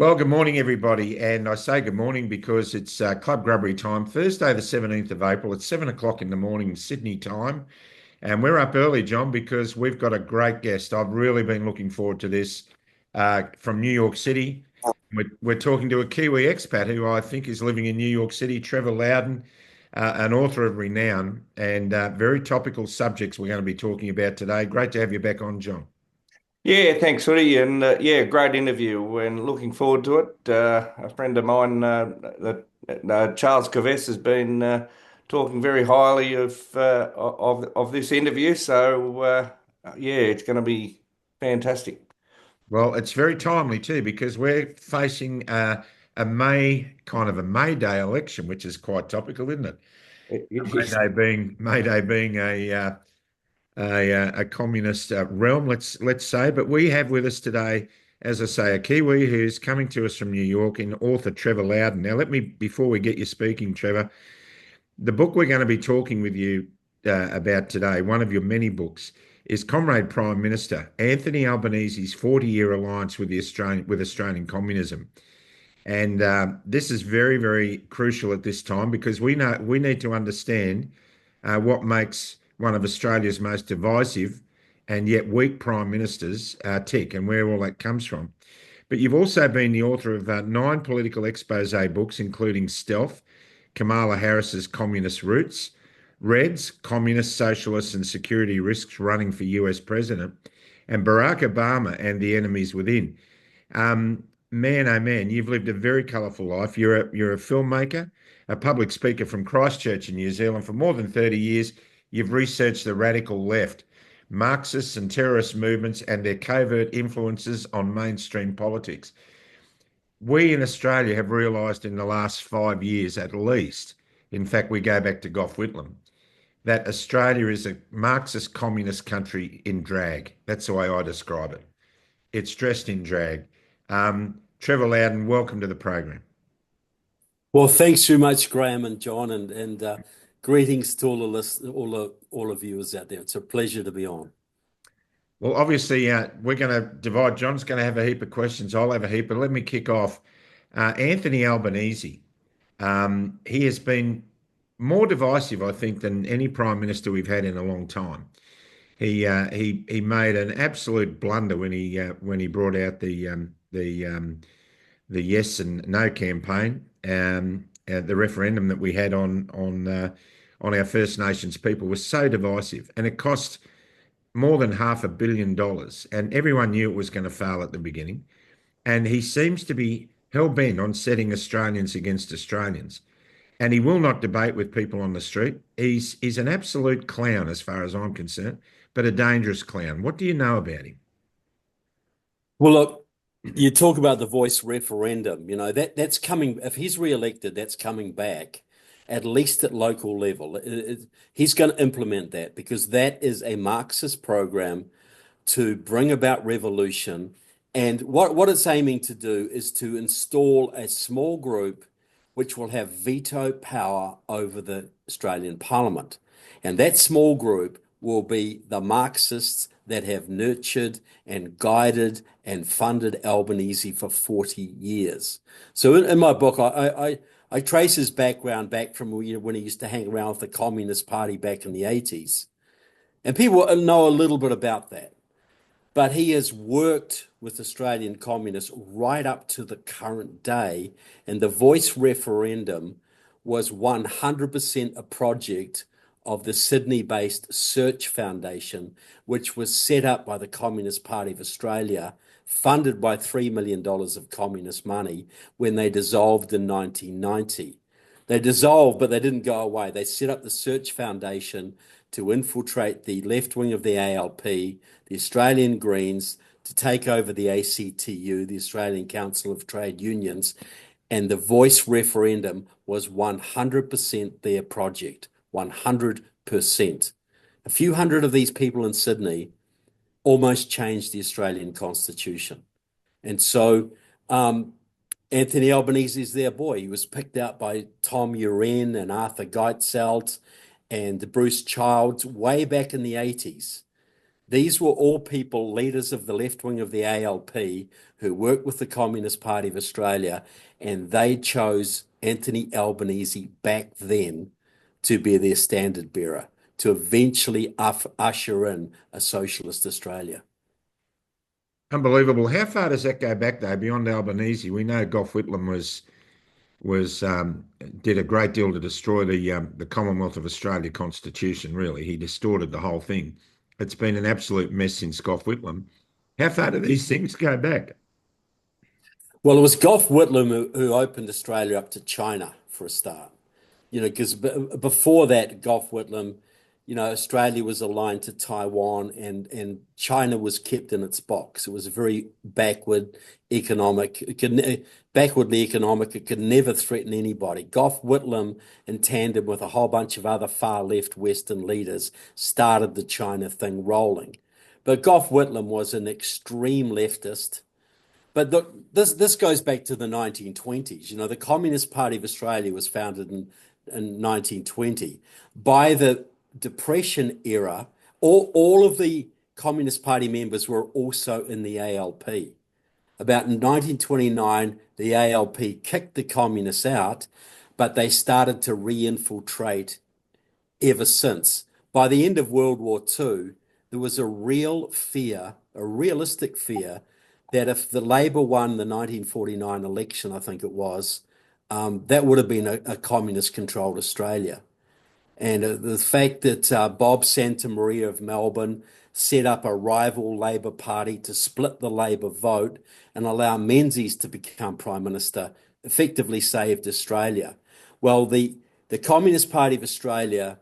Well, good morning, everybody. And I say good morning because it's Club Grubbery time, Thursday, the 17th of April. It's 7 o'clock in the morning, Sydney time. And we're up early, John, because we've got a great guest. I've really been looking forward to this from New York City. We're talking to a Kiwi expat who I think is living in New York City, Trevor Louden, an author of renown, and very topical subjects we're going to be talking about today. Great to have you back on, John. Yeah, thanks, Hoody, and yeah, great interview. And looking forward to it. A friend of mine, Charles Caves, has been talking very highly of this interview. So yeah, it's going to be fantastic. Well, it's very timely too because we're facing a May Day election, which is quite topical, isn't it? It May is. Day being a communist realm, let's say. But we have with us today, as I say, a Kiwi who's coming to us from New York, in author Trevor Louden. Now, before we get you speaking, Trevor, the book we're going to be talking with you about today, one of your many books, is Comrade Prime Minister Anthony Albanese's 40-year alliance with Australian communism. And this is very, very crucial at this time because we need to understand what makes one of Australia's most divisive and yet weak prime ministers tick and where all that comes from. But you've also been the author of 9 political expose books, including Stealth, Kamala Harris's Communist Roots, Reds, Communist, Socialists and Security Risks Running for US President, and Barack Obama and the Enemies Within. Man, oh man, you've lived a very colourful life. You're a filmmaker, a public speaker from Christchurch in New Zealand. For more than 30 years, you've researched the radical left, Marxists and terrorist movements and their covert influences on mainstream politics. We in Australia have realised in the last 5 years at least, in fact, we go back to Gough Whitlam, that Australia is a Marxist communist country in drag. That's the way I describe it. It's dressed in drag. Trevor Louden, welcome to the program. Well, thanks very much, Graham and John, and greetings to all the viewers out there. It's a pleasure to be on. Well, obviously, we're going to divide. John's going to have a heap of questions. I'll have a heap, but let me kick off. Anthony Albanese, he has been more divisive, I think, than any prime minister we've had in a long time. He made an absolute blunder when he brought out the yes and no campaign, the referendum that we had on our First Nations people was so divisive, and it cost more than $500 million, and everyone knew it was going to fail at the beginning. And he seems to be hell bent on setting Australians against Australians, and he will not debate with people on the street. He's an absolute clown as far as I'm concerned, but a dangerous clown. What do you know about him? Well, look, you talk about the voice referendum. You know that's coming. If he's re-elected, that's coming back, at least at local level. He's going to implement that because that is a Marxist program to bring about revolution. And what it's aiming to do is to install a small group which will have veto power over the Australian Parliament. And that small group will be the Marxists that have nurtured and guided and funded Albanese for 40 years. So in my book, I trace his background back from when he used to hang around with the Communist Party back in the 80s. And people know a little bit about that. But he has worked with Australian communists right up to the current day. And the voice referendum was 100% a project of the Sydney-based Search Foundation, which was set up by the Communist Party of Australia, funded by $3 million of communist money when they dissolved in 1990. They dissolved, but they didn't go away. They set up the Search Foundation to infiltrate the left wing of the ALP, the Australian Greens, to take over the ACTU, the Australian Council of Trade Unions, and the voice referendum was 100% their project, 100%. A few hundred of these people in Sydney almost changed the Australian Constitution. And so Anthony Albanese is their boy. He was picked out by Tom Uren and Arthur Geitselt and Bruce Childs way back in the 80s. These were all people, leaders of the left wing of the ALP, who worked with the Communist Party of Australia, and they chose Anthony Albanese back then to be their standard bearer, to eventually usher in a socialist Australia. Unbelievable. How far does that go back, though, beyond Albanese? We know Gough Whitlam was did a great deal to destroy the Commonwealth of Australia Constitution. Really, he distorted the whole thing. It's been an absolute mess since Gough Whitlam. How far do these things go back? Well, it was Gough Whitlam who opened Australia up to China for a start. Because before that, Gough Whitlam, Australia was aligned to Taiwan and China was kept in its box. It was very backwardly economic. It could never threaten anybody. Gough Whitlam, in tandem with a whole bunch of other far left Western leaders, started the China thing rolling. But Gough Whitlam was an extreme leftist. But this goes back to the 1920s. The Communist Party of Australia was founded in 1920. By the Depression era, all of the Communist Party members were also in the ALP. About 1929, the ALP kicked the communists out, but they started to re-infiltrate ever since. By the end of World War II, there was a realistic fear, that if the Labor won the 1949 election, I think it was, that would have been a communist-controlled Australia. And the fact that Bob Santamaria of Melbourne set up a rival Labor Party to split the Labor vote and allow Menzies to become Prime Minister effectively saved Australia. Well, the Communist Party of Australia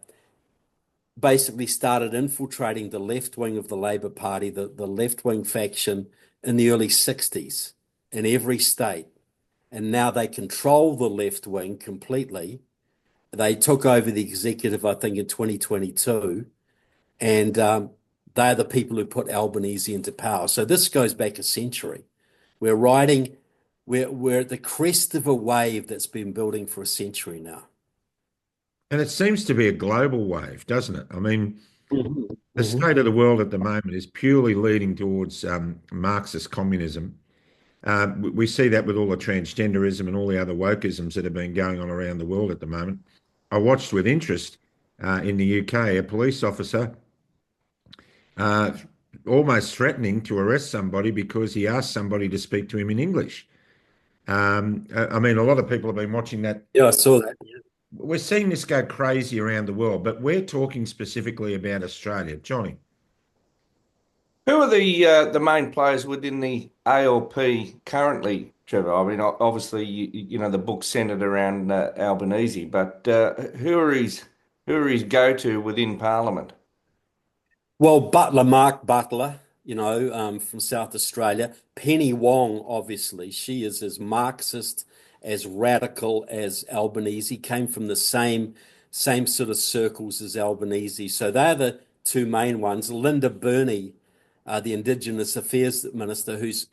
basically started infiltrating the left wing of the Labor Party, the left-wing faction, in the early 60s in every state. And now they control the left wing completely. They took over the executive, I think, in 2022. And they're the people who put Albanese into power. So this goes back a century. We're at the crest of a wave that's been building for a century now. And it seems to be a global wave, doesn't it? I mean, Mm-hmm. the state of the world at the moment is purely leading towards Marxist communism. We see that with all the transgenderism and all the other wokeisms that have been going on around the world at the moment. I watched with interest in the UK a police officer almost threatening to arrest somebody because he asked somebody to speak to him in English. I mean, a lot of people have been watching that. Yeah, I saw that. We're seeing this go crazy around the world, but we're talking specifically about Australia. Johnny. Who are the main players within the ALP currently, Trevor? I mean, obviously, the book's centered around Albanese, but who are his go-to within Parliament? Well, Mark Butler, from South Australia. Penny Wong, obviously, she is as Marxist, as radical as Albanese, came from the same sort of circles as Albanese. So they're the two main ones. Linda Burney, the Indigenous Affairs Minister, who's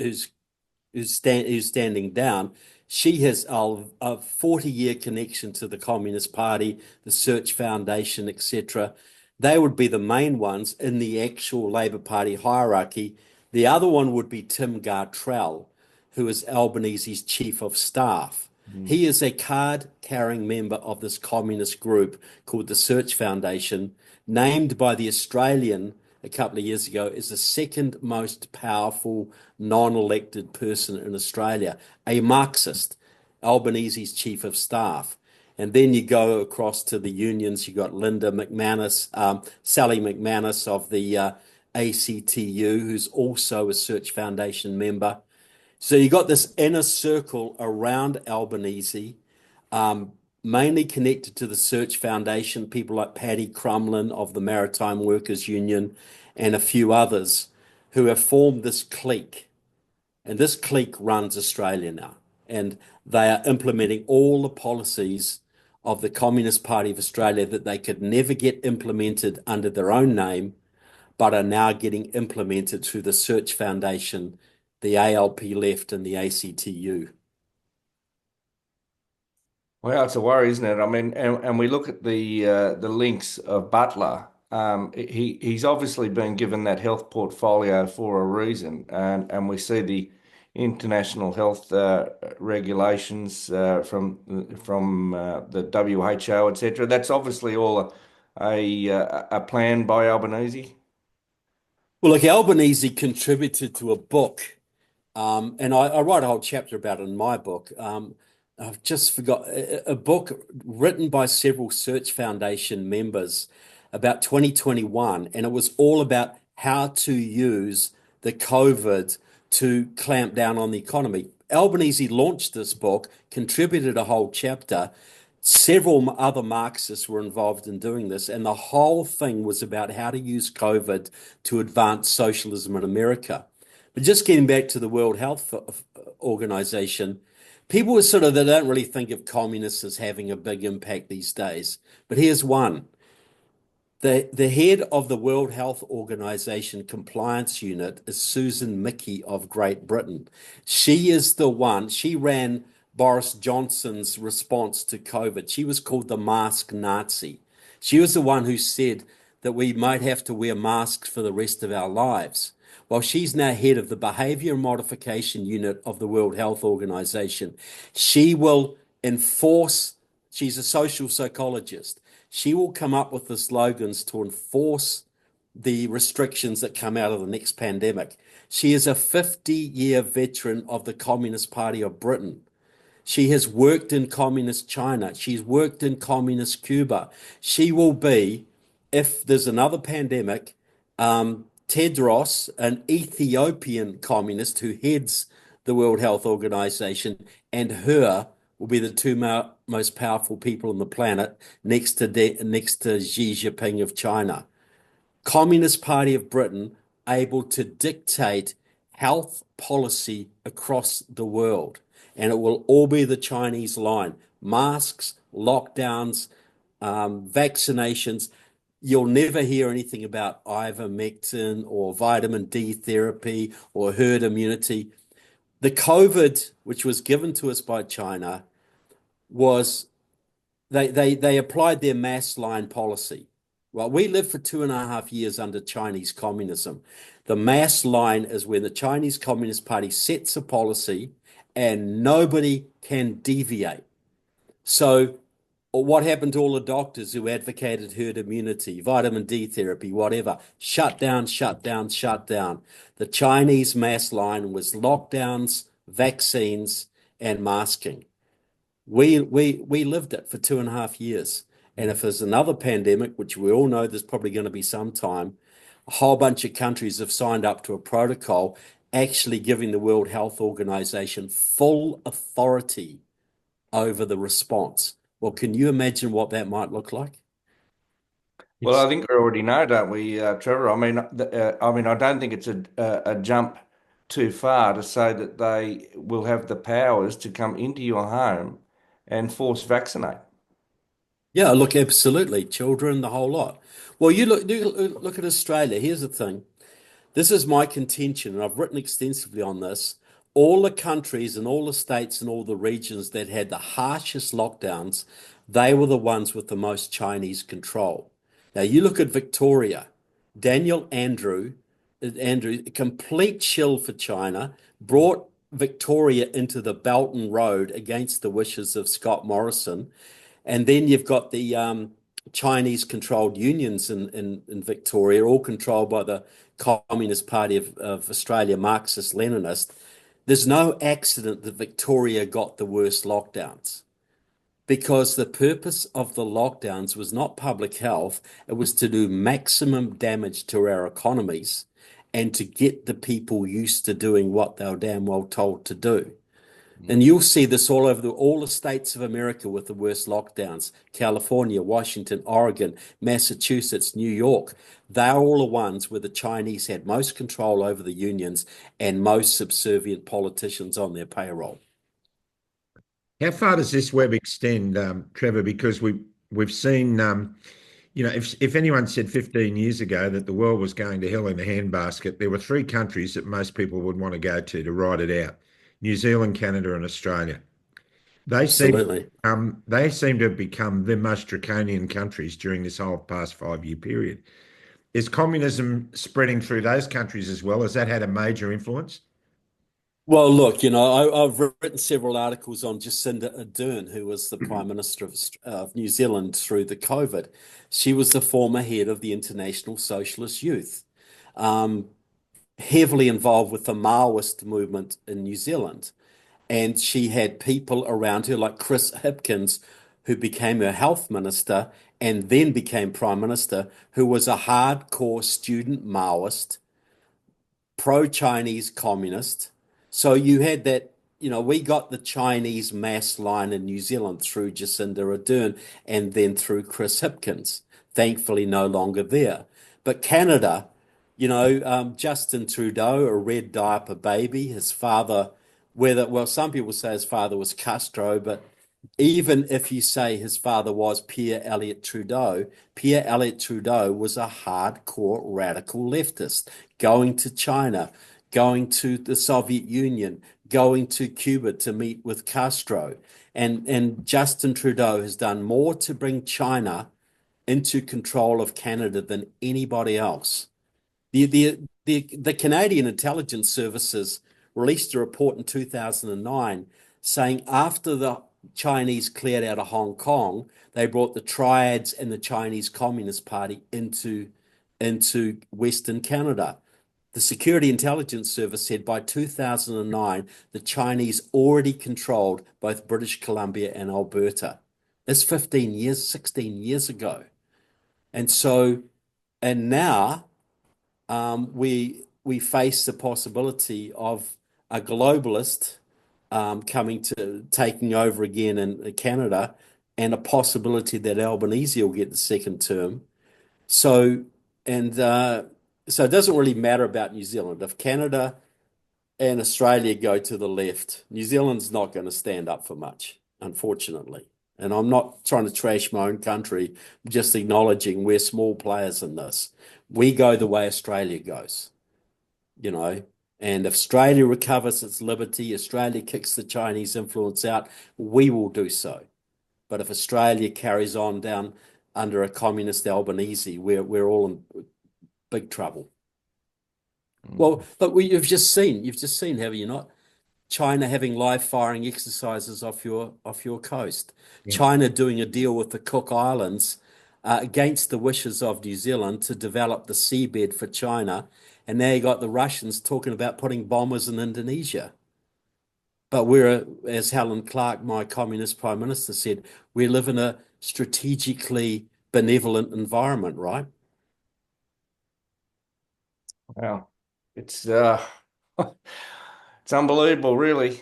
standing down. She has a 40-year connection to the Communist Party, the Search Foundation, etc. They would be the main ones in the actual Labor Party hierarchy. The other one would be Tim Gartrell, who is Albanese's chief of staff. He is a card-carrying member of this communist group called the Search Foundation, named by the Australian a couple of years ago as the second most powerful non-elected person in Australia, a Marxist, Albanese's chief of staff. And then you go across to the unions. You got Linda McManus, Sally McManus of the ACTU, who's also a Search Foundation member. So you got this inner circle around Albanese, mainly connected to the Search Foundation, people like Paddy Crumlin of the Maritime Workers Union and a few others who have formed this clique. And this clique runs Australia now. And they are implementing all the policies of the Communist Party of Australia that they could never get implemented under their own name, but are now getting implemented through the Search Foundation, the ALP Left, and the ACTU. Well, it's a worry, isn't it? I mean, and we look at the links of Butler he's obviously been given that health portfolio for a reason, and we see the international health regulations from the WHO, etc. That's obviously all a plan by Albanese. Well, look, Albanese contributed to a book, and I write a whole chapter about it in my book. I've just forgot a book written by several Search Foundation members about 2021, and it was all about how to use the COVID to clamp down on the economy. Albanese launched this book, contributed a whole chapter. Several other Marxists were involved in doing this, and the whole thing was about how to use COVID to advance socialism in America. But just getting back to the World Health Organization, people are they don't really think of communists as having a big impact these days. But here's one. The head of the World Health Organization Compliance Unit is Susan Mickey of Great Britain. She is the one, she ran Boris Johnson's response to COVID. She was called the mask Nazi. She was the one who said that we might have to wear masks for the rest of our lives. Well, she's now head of the Behavior Modification Unit of the World Health Organization. She will enforce, she's a social psychologist. She will come up with the slogans to enforce the restrictions that come out of the next pandemic. She is a 50-year veteran of the Communist Party of Britain. She has worked in communist China. She's worked in communist Cuba. She will be, if there's another pandemic, Tedros, an Ethiopian communist who heads the World Health Organization, and her will be the two most powerful people on the planet next to Xi Jinping of China. Communist Party of Britain able to dictate health policy across the world. And it will all be the Chinese line. Masks, lockdowns, vaccinations. You'll never hear anything about ivermectin or vitamin D therapy or herd immunity. The COVID, which was given to us by China, was they applied their mass line policy. Well, we lived for 2.5 years under Chinese communism. The mass line is when the Chinese Communist Party sets a policy and nobody can deviate. So what happened to all the doctors who advocated herd immunity, vitamin D therapy, whatever? Shut down, shut down, shut down. The Chinese mass line was lockdowns, vaccines, and masking. We lived it for 2.5 years. And if there's another pandemic, which we all know there's probably going to be some time, a whole bunch of countries have signed up to a protocol actually giving the World Health Organization full authority over the response. Well, can you imagine what that might look like? Well, I think we already know, don't we, Trevor? I mean, I don't think it's a jump too far to say that they will have the powers to come into your home and force vaccinate. Yeah, look, absolutely. Children, the whole lot. Well, you look at Australia. Here's the thing. This is my contention, and I've written extensively on this. All the countries and all the states and all the regions that had the harshest lockdowns, they were the ones with the most Chinese control. Now, you look at Victoria, Andrew, complete chill for China, brought Victoria into the Belt and Road against the wishes of Scott Morrison. And then you've got the Chinese-controlled unions in Victoria, all controlled by the Communist Party of Australia, Marxist-Leninist. There's no accident that Victoria got the worst lockdowns, because the purpose of the lockdowns was not public health. It was to do maximum damage to our economies and to get the people used to doing what they were damn well told to do. And you'll see this all over all the states of America with the worst lockdowns: California, Washington, Oregon, Massachusetts, New York. They're all the ones where the Chinese had most control over the unions and most subservient politicians on their payroll. How far does this web extend, Trevor? Because we've seen, if anyone said 15 years ago that the world was going to hell in a handbasket, there were 3 countries that most people would want to go to ride it out: New Zealand, Canada, and Australia. They seem Absolutely. they seem to have become the most draconian countries during this whole past 5-year period. Is communism spreading through those countries as well? Has that had a major influence? Well, look, I've written several articles on Jacinda Ardern, who was the Prime Minister of New Zealand through the COVID. She was the former head of the International Socialist Youth, um, heavily involved with the Maoist movement in New Zealand. And she had people around her like Chris Hipkins, who became her health minister and then became prime minister, who was a hardcore student Maoist, pro-Chinese communist. So you had that, we got the Chinese mass line in New Zealand through Jacinda Ardern and then through Chris Hipkins, thankfully no longer there. But Canada, Justin Trudeau, a red diaper baby, his father, some people say his father was Castro, but even if you say his father was Pierre Elliott Trudeau was a hardcore radical leftist, going to China, going to the Soviet Union, going to Cuba to meet with Castro. And Justin Trudeau has done more to bring China into control of Canada than anybody else. The Canadian intelligence services released a report in 2009 saying after the Chinese cleared out of Hong Kong, they brought the Triads and the Chinese Communist Party into Western Canada. The Security Intelligence Service said by 2009, the Chinese already controlled both British Columbia and Alberta. That's 15 years, 16 years ago. And now we face the possibility of a globalist taking over again in Canada, and a possibility that Albanese will get the second term. So it doesn't really matter about New Zealand. If Canada and Australia go to the left, New Zealand's not going to stand up for much, unfortunately. And I'm not trying to trash my own country, just acknowledging we're small players in this. We go the way Australia goes, and if Australia recovers its liberty, Australia kicks the Chinese influence out, we will do so. But if Australia carries on down under a communist Albanese, we're all in big trouble. Well, but you've just seen, have you not? China having live firing exercises off your coast. Yeah. China doing a deal with the Cook Islands against the wishes of New Zealand to develop the seabed for China. And now you got the Russians talking about putting bombers in Indonesia. But as Helen Clark, my communist prime minister, said, we live in a strategically benevolent environment, right? Wow. It's it's unbelievable, really.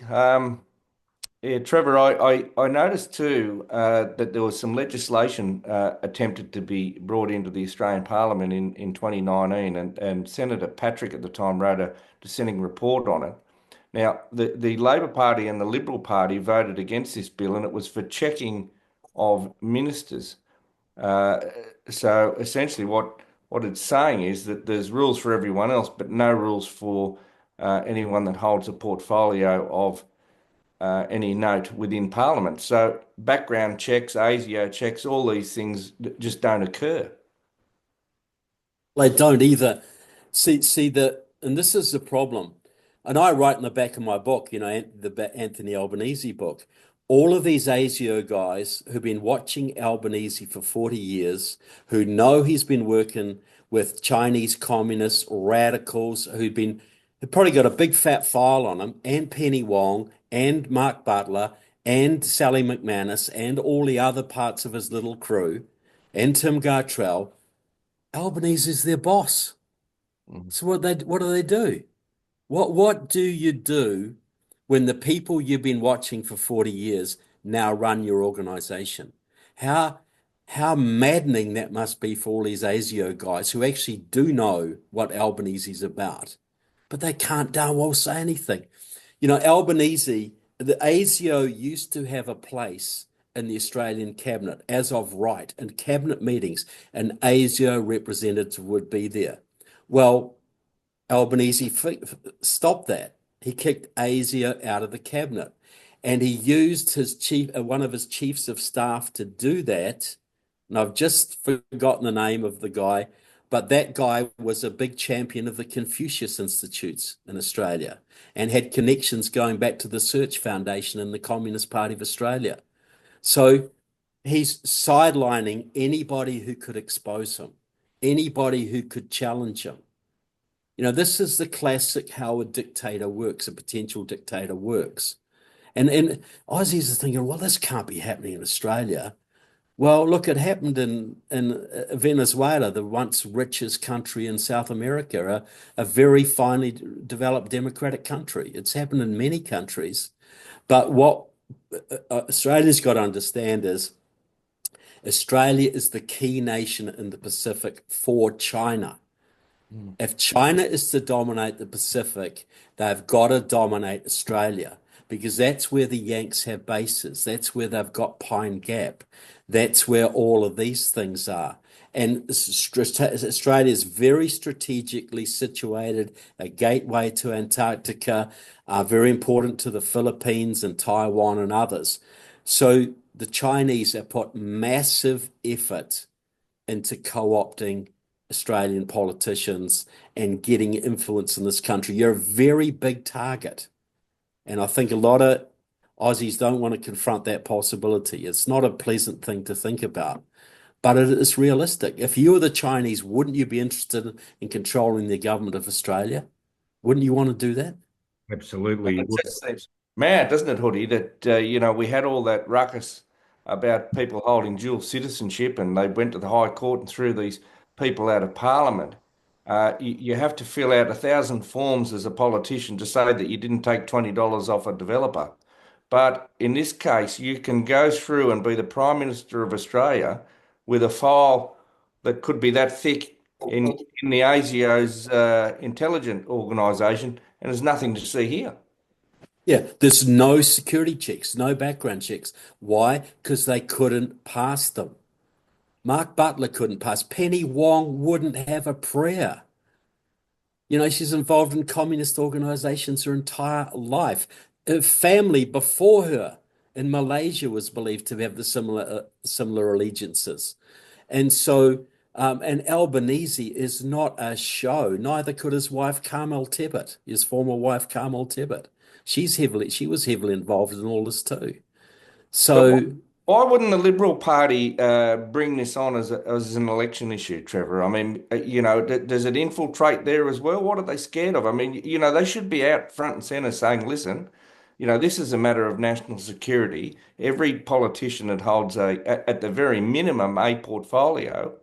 Yeah, Trevor, I noticed too that there was some legislation attempted to be brought into the Australian Parliament in 2019, and Senator Patrick at the time wrote a dissenting report on it. Now, the Labor Party and the Liberal Party voted against this bill, and it was for checking of ministers. So essentially, what it's saying is that there's rules for everyone else, but no rules for anyone that holds a portfolio of any note within Parliament. So background checks, ASIO checks, all these things just don't occur. They don't either. And this is the problem. And I write in the back of my book, the Anthony Albanese book, all of these ASIO guys who've been watching Albanese for 40 years, who know he's been working with Chinese communists, radicals, who've probably got a big fat file on him, and Penny Wong, and Mark Butler, and Sally McManus, and all the other parts of his little crew, and Tim Gartrell. Albanese is their boss. So what do they do? What do you do when the people you've been watching for 40 years now run your organization? How maddening that must be for all these ASIO guys who actually do know what Albanese's about, but they can't darn well say anything. Albanese, the ASIO used to have a place in the Australian cabinet as of right. In cabinet meetings, an ASIO representative would be there. Well, Albanese stopped that. He kicked ASIO out of the cabinet. And he used one of his chiefs of staff to do that. And I've just forgotten the name of the guy, but that guy was a big champion of the Confucius Institutes in Australia and had connections going back to the Search Foundation and the Communist Party of Australia. So he's sidelining anybody who could expose him, anybody who could challenge him. This is the classic how a dictator works, a potential dictator works. And Aussies are thinking, well, this can't be happening in Australia. Well, look, it happened in Venezuela, the once richest country in South America, a very finely developed democratic country. It's happened in many countries. But what Australia's got to understand is Australia is the key nation in the Pacific for China. If China is to dominate the Pacific, they've got to dominate Australia because that's where the Yanks have bases. That's where they've got Pine Gap. That's where all of these things are. And Australia is very strategically situated, a gateway to Antarctica, very important to the Philippines and Taiwan and others. So the Chinese have put massive effort into co-opting Australian politicians and getting influence in this country. You're a very big target. And I think a lot of Aussies don't want to confront that possibility. It's not a pleasant thing to think about, but it is realistic. If you were the Chinese, wouldn't you be interested in controlling the government of Australia? Wouldn't you want to do that? Absolutely. It just seems mad, doesn't it, Hoodie, that we had all that ruckus about people holding dual citizenship and they went to the High Court and threw these people out of Parliament. You have to fill out 1,000 forms as a politician to say that you didn't take $20 off a developer. But in this case, you can go through and be the Prime Minister of Australia with a file that could be that thick in the ASIO's intelligence organisation, and there's nothing to see here. Yeah, there's no security checks, no background checks. Why? Because they couldn't pass them. Mark Butler couldn't pass. Penny Wong wouldn't have a prayer. She's involved in communist organizations her entire life. Her family before her in Malaysia was believed to have the similar allegiances. And so, and Albanese is not a show. Neither could his wife, Carmel Tibbett, his former wife, Carmel Tibbett. She was heavily involved in all this too. So why wouldn't the Liberal Party bring this on as an election issue, Trevor? I mean, does it infiltrate there as well? What are they scared of? I mean, they should be out front and centre saying, listen, this is a matter of national security. Every politician that holds at the very minimum, a portfolio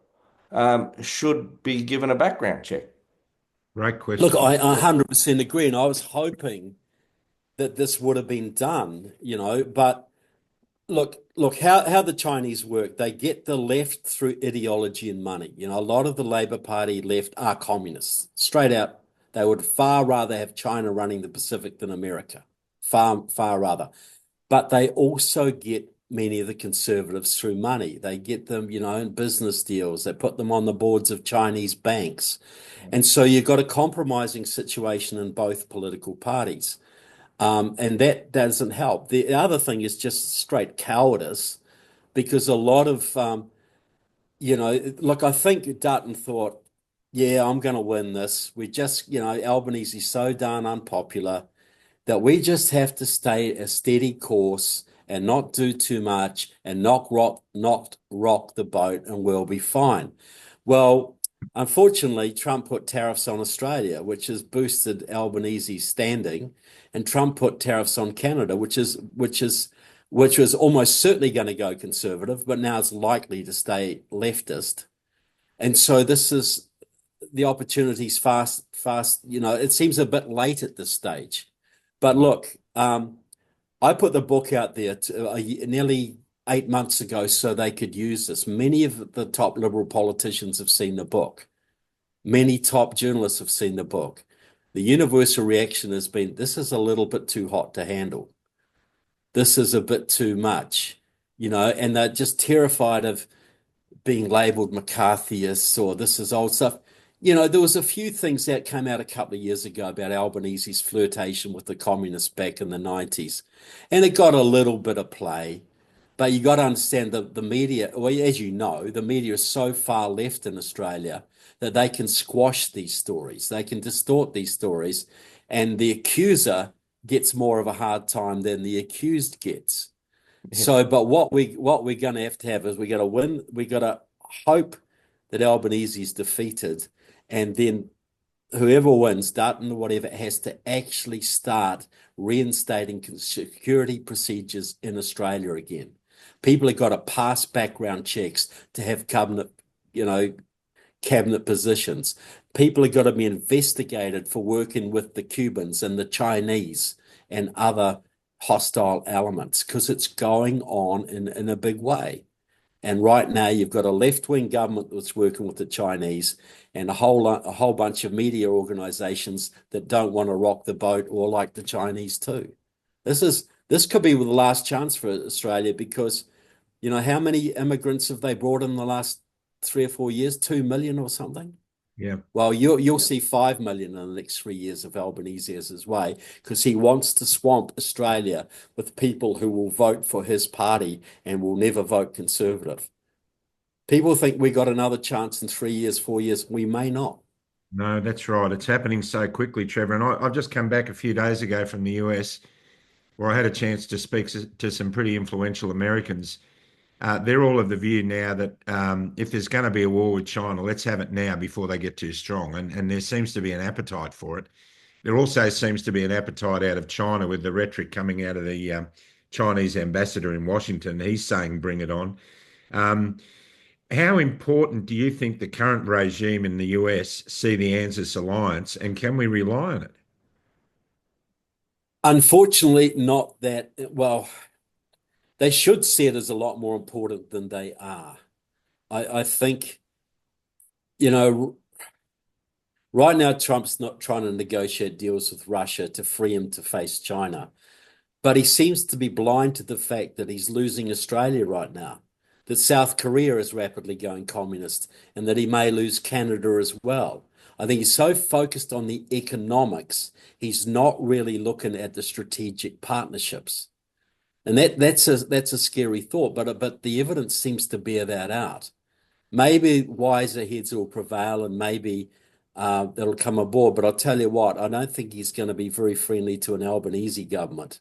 should be given a background check. Great question. Look, I 100% agree. And I was hoping that this would have been done, but look how the Chinese work. They get the left through ideology and money. A lot of the Labour Party left are communists. Straight out, they would far rather have China running the Pacific than America. Far, far rather. But they also get many of the conservatives through money. They get them, in business deals. They put them on the boards of Chinese banks. And so you've got a compromising situation in both political parties. And that doesn't help. The other thing is just straight cowardice, because a lot of, look, I think Dutton thought, yeah, I'm going to win this. We just, Albanese is so darn unpopular that we just have to stay a steady course and not do too much and not rock the boat, and we'll be fine. Well, unfortunately, Trump put tariffs on Australia, which has boosted Albanese's standing, and Trump put tariffs on Canada, which was almost certainly going to go conservative, but now it's likely to stay leftist. And so this is the opportunities fast. It seems a bit late at this stage. But look, I put the book out there nearly 8 months ago so they could use this. Many of the top Liberal politicians have seen the book. Many top journalists have seen the book. The universal reaction has been, this is a little bit too hot to handle. This is a bit too much, and they're just terrified of being labelled McCarthyist or this is old stuff. there was a few things that came out a couple of years ago about Albanese's flirtation with the communists back in the 90s. And it got a little bit of play. But you got to understand the media, well, as you know, the media is so far left in Australia that they can squash these stories. They can distort these stories. And the accuser gets more of a hard time than the accused gets. Yeah. So, but what we're going to have is we got to win. We got to hope that Albanese is defeated, and then whoever wins, Dutton or whatever, has to actually start reinstating security procedures in Australia again. People have got to pass background checks to have cabinet positions. People have got to be investigated for working with the Cubans and the Chinese and other hostile elements, because it's going on in a big way. And right now you've got a left-wing government that's working with the Chinese and a whole bunch of media organizations that don't want to rock the boat or like the Chinese too. This could be the last chance for Australia, because how many immigrants have they brought in the last 3 or 4 years? 2 million or something? Yeah. Well, you'll see 5 million in the next 3 years if Albanese has his way, because he wants to swamp Australia with people who will vote for his party and will never vote Conservative. People think we got another chance in 3 years, 4 years. We may not. No, that's right. It's happening so quickly, Trevor. And I've just come back a few days ago from the US, where I had a chance to speak to some pretty influential Americans. They're all of the view now that if there's going to be a war with China, let's have it now before they get too strong. And there seems to be an appetite for it. There also seems to be an appetite out of China with the rhetoric coming out of the Chinese ambassador in Washington. He's saying, bring it on. How important do you think the current regime in the US see the ANZUS alliance, and can we rely on it? Unfortunately, not that. Well, they should see it as a lot more important than they are. I think, right now Trump's not trying to negotiate deals with Russia to free him to face China, but he seems to be blind to the fact that he's losing Australia right now, that South Korea is rapidly going communist, and that he may lose Canada as well. I think he's so focused on the economics, he's not really looking at the strategic partnerships. And that's a scary thought, but the evidence seems to bear that out. Maybe wiser heads will prevail, and maybe they'll come aboard. But I'll tell you what, I don't think he's going to be very friendly to an Albanese government.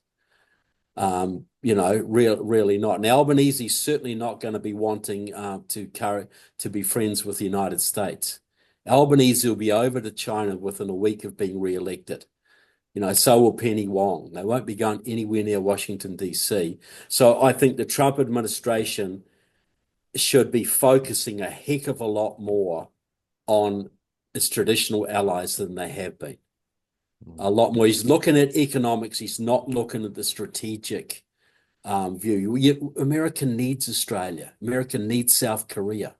Really not. And Albanese's certainly not going to be wanting to be friends with the United States. Albanese will be over to China within a week of being re-elected. So will Penny Wong. They won't be going anywhere near Washington, D.C. So I think the Trump administration should be focusing a heck of a lot more on its traditional allies than they have been. A lot more. He's looking at economics. He's not looking at the strategic view. America needs Australia. America needs South Korea.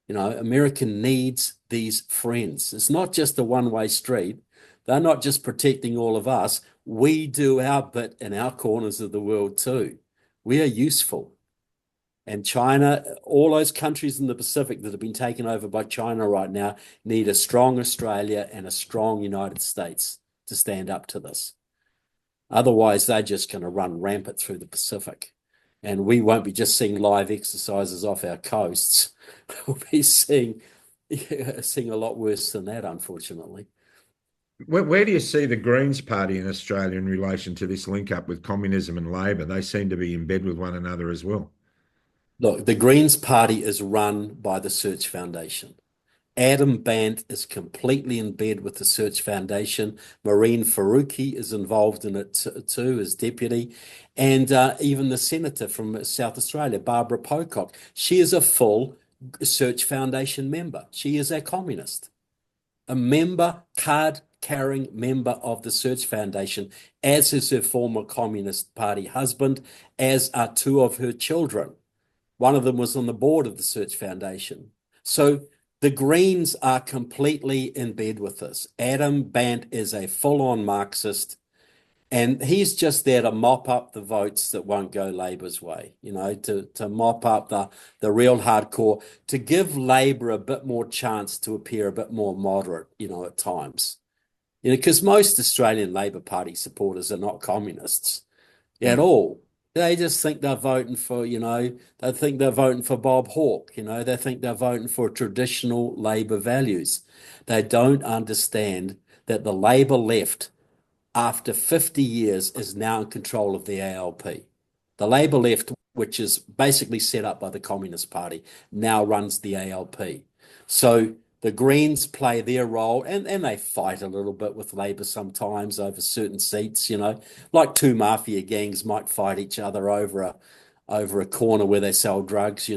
America needs these friends. It's not just a one-way street. They're not just protecting all of us. We do our bit in our corners of the world too. We are useful. And China, all those countries in the Pacific that have been taken over by China right now, need a strong Australia and a strong United States to stand up to this. Otherwise, they're just going to run rampant through the Pacific. And we won't be just seeing live exercises off our coasts. We'll be seeing a lot worse than that, unfortunately. Where do you see the Greens Party in Australia in relation to this link up with communism and Labor? They seem to be in bed with one another as well. Look, the Greens Party is run by the Search Foundation. Adam Bandt is completely in bed with the Search Foundation. Maureen Faruqi is involved in it too as deputy. And even the senator from South Australia, Barbara Pocock, she is a full Search Foundation member. She is a communist, a member, card-carrying member of the Search Foundation, as is her former Communist Party husband, as are two of her children. One of them was on the board of the Search Foundation. So the Greens are completely in bed with this. Adam Bandt is a full-on Marxist. And he's just there to mop up the votes that won't go Labor's way, to mop up the real hardcore, to give Labor a bit more chance to appear a bit more moderate, at times. Because most Australian Labor Party supporters are not communists at all. They just think they're voting for, they think they're voting for Bob Hawke, they think they're voting for traditional Labor values. They don't understand that the Labor left, after 50 years, is now in control of the ALP. The Labor left, which is basically set up by the Communist Party, now runs the ALP. So the Greens play their role, and they fight a little bit with Labor sometimes over certain seats, like two mafia gangs might fight each other over a corner where they sell drugs,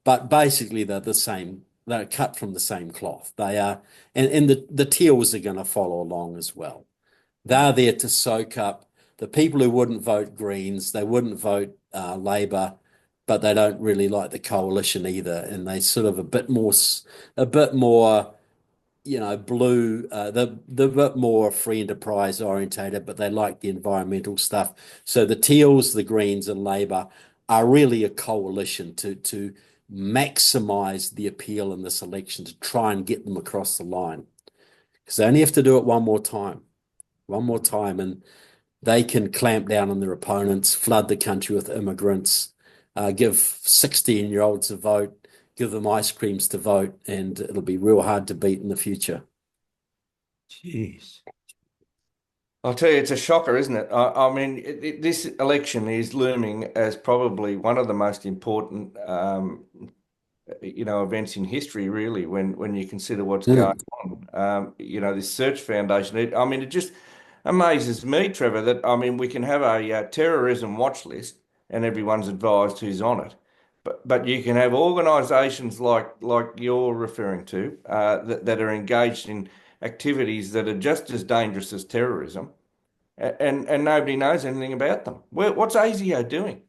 But basically they're the same. They're cut from the same cloth. They are, and the Teals are going to follow along as well. They're there to soak up the people who wouldn't vote Greens, they wouldn't vote Labor, but they don't really like the coalition either, and they sort of a bit more, blue. They're a bit more free enterprise orientated, but they like the environmental stuff. So the Teals, the Greens, and Labor are really a coalition to maximise the appeal in this election, to try and get them across the line, because they only have to do it one more time, and they can clamp down on their opponents, flood the country with immigrants, give 16-year-olds a vote, give them ice creams to vote, and it'll be real hard to beat in the future. Jeez. I'll tell you, it's a shocker, isn't it? I mean, this election is looming as probably one of the most important, events in history, really, when you consider what's going on. This Search Foundation. It just amazes me, Trevor, that we can have a terrorism watch list and everyone's advised who's on it, but you can have organisations like you're referring to that are engaged in activities that are just as dangerous as terrorism, and nobody knows anything about them. What's ASIO doing?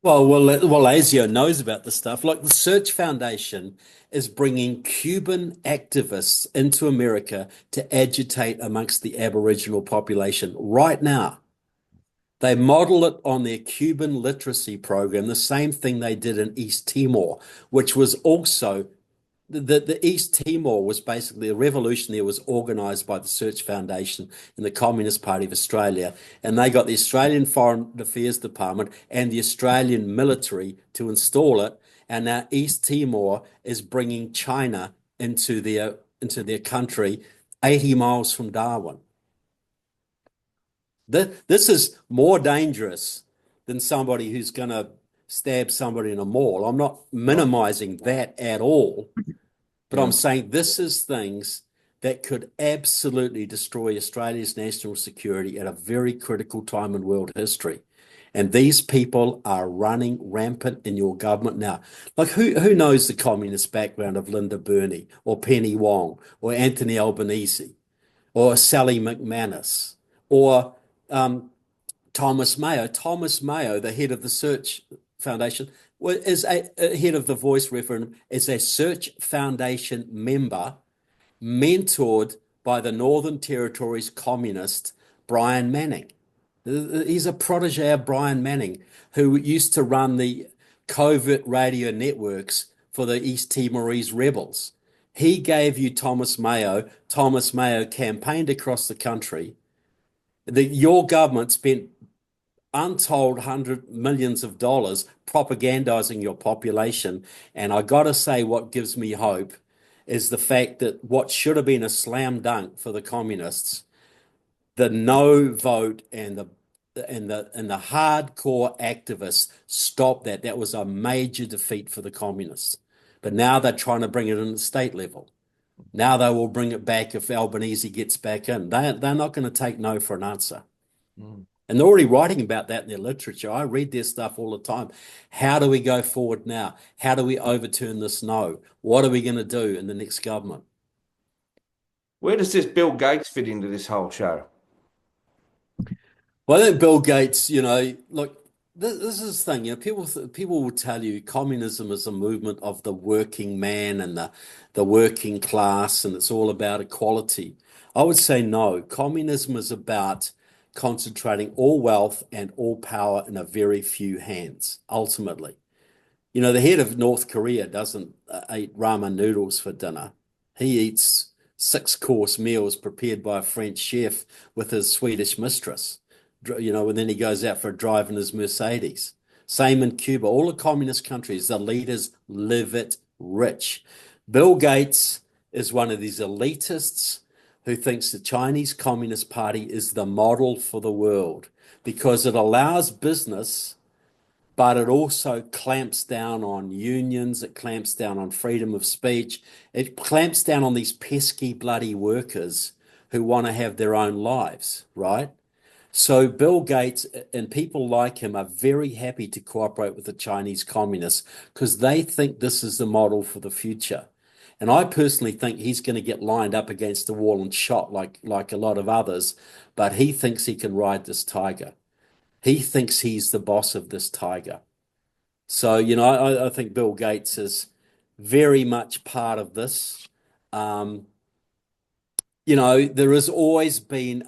Well, ASIO knows about the stuff. Like the Search Foundation is bringing Cuban activists into America to agitate amongst the Aboriginal population right now. They model it on their Cuban literacy program, the same thing they did in East Timor, which was also the East Timor was basically, the revolution there was organised by the Search Foundation and the Communist Party of Australia, and they got the Australian Foreign Affairs Department and the Australian military to install it, and now East Timor is bringing China into their country 80 miles from Darwin. This is more dangerous than somebody who's going to stab somebody in a mall. I'm not minimizing that at all, but I'm saying this is things that could absolutely destroy Australia's national security at a very critical time in world history. And these people are running rampant in your government now. Like who knows the communist background of Linda Burney or Penny Wong or Anthony Albanese or Sally McManus or Thomas Mayo. Thomas Mayo, the head of the Search Foundation, is a head of the Voice referendum, is a Search Foundation member, mentored by the Northern Territory's communist Brian Manning. He's a protege of Brian Manning, who used to run the covert radio networks for the East Timorese rebels. He gave you Thomas Mayo. Thomas Mayo campaigned across the country. Your government spent untold $100 millions propagandizing your population. And I got to say, what gives me hope is the fact that what should have been a slam dunk for the communists, the no vote and the hardcore activists stopped that. That was a major defeat for the communists. But now they're trying to bring it in at the state level. Now they will bring it back if Albanese gets back in. They're not going to take no for an answer. And they're already writing about that in their literature. I read their stuff all the time. How do we go forward now? How do we overturn this no? What are we going to do in the next government? Where does this Bill Gates fit into this whole show? Well, I think Bill Gates, look, this is the thing. People will tell you communism is a movement of the working man and the working class, and it's all about equality. I would say no. Communism is about concentrating all wealth and all power in a very few hands, ultimately. You know, the head of North Korea doesn't eat ramen noodles for dinner. He eats 6-course meals prepared by a French chef with his Swedish mistress, you know, and then he goes out for a drive in his Mercedes. Same in Cuba. All the communist countries, the leaders live it rich. Bill Gates is one of these elitists who thinks the Chinese Communist Party is the model for the world because it allows business, but it also clamps down on unions, it clamps down on freedom of speech, it clamps down on these pesky bloody workers who want to have their own lives, right? So Bill Gates and people like him are very happy to cooperate with the Chinese communists because they think this is the model for the future. And I personally think he's going to get lined up against the wall and shot like a lot of others, but he thinks he can ride this tiger. He thinks he's the boss of this tiger. So, you know, I think Bill Gates is very much part of this. You know, there has always been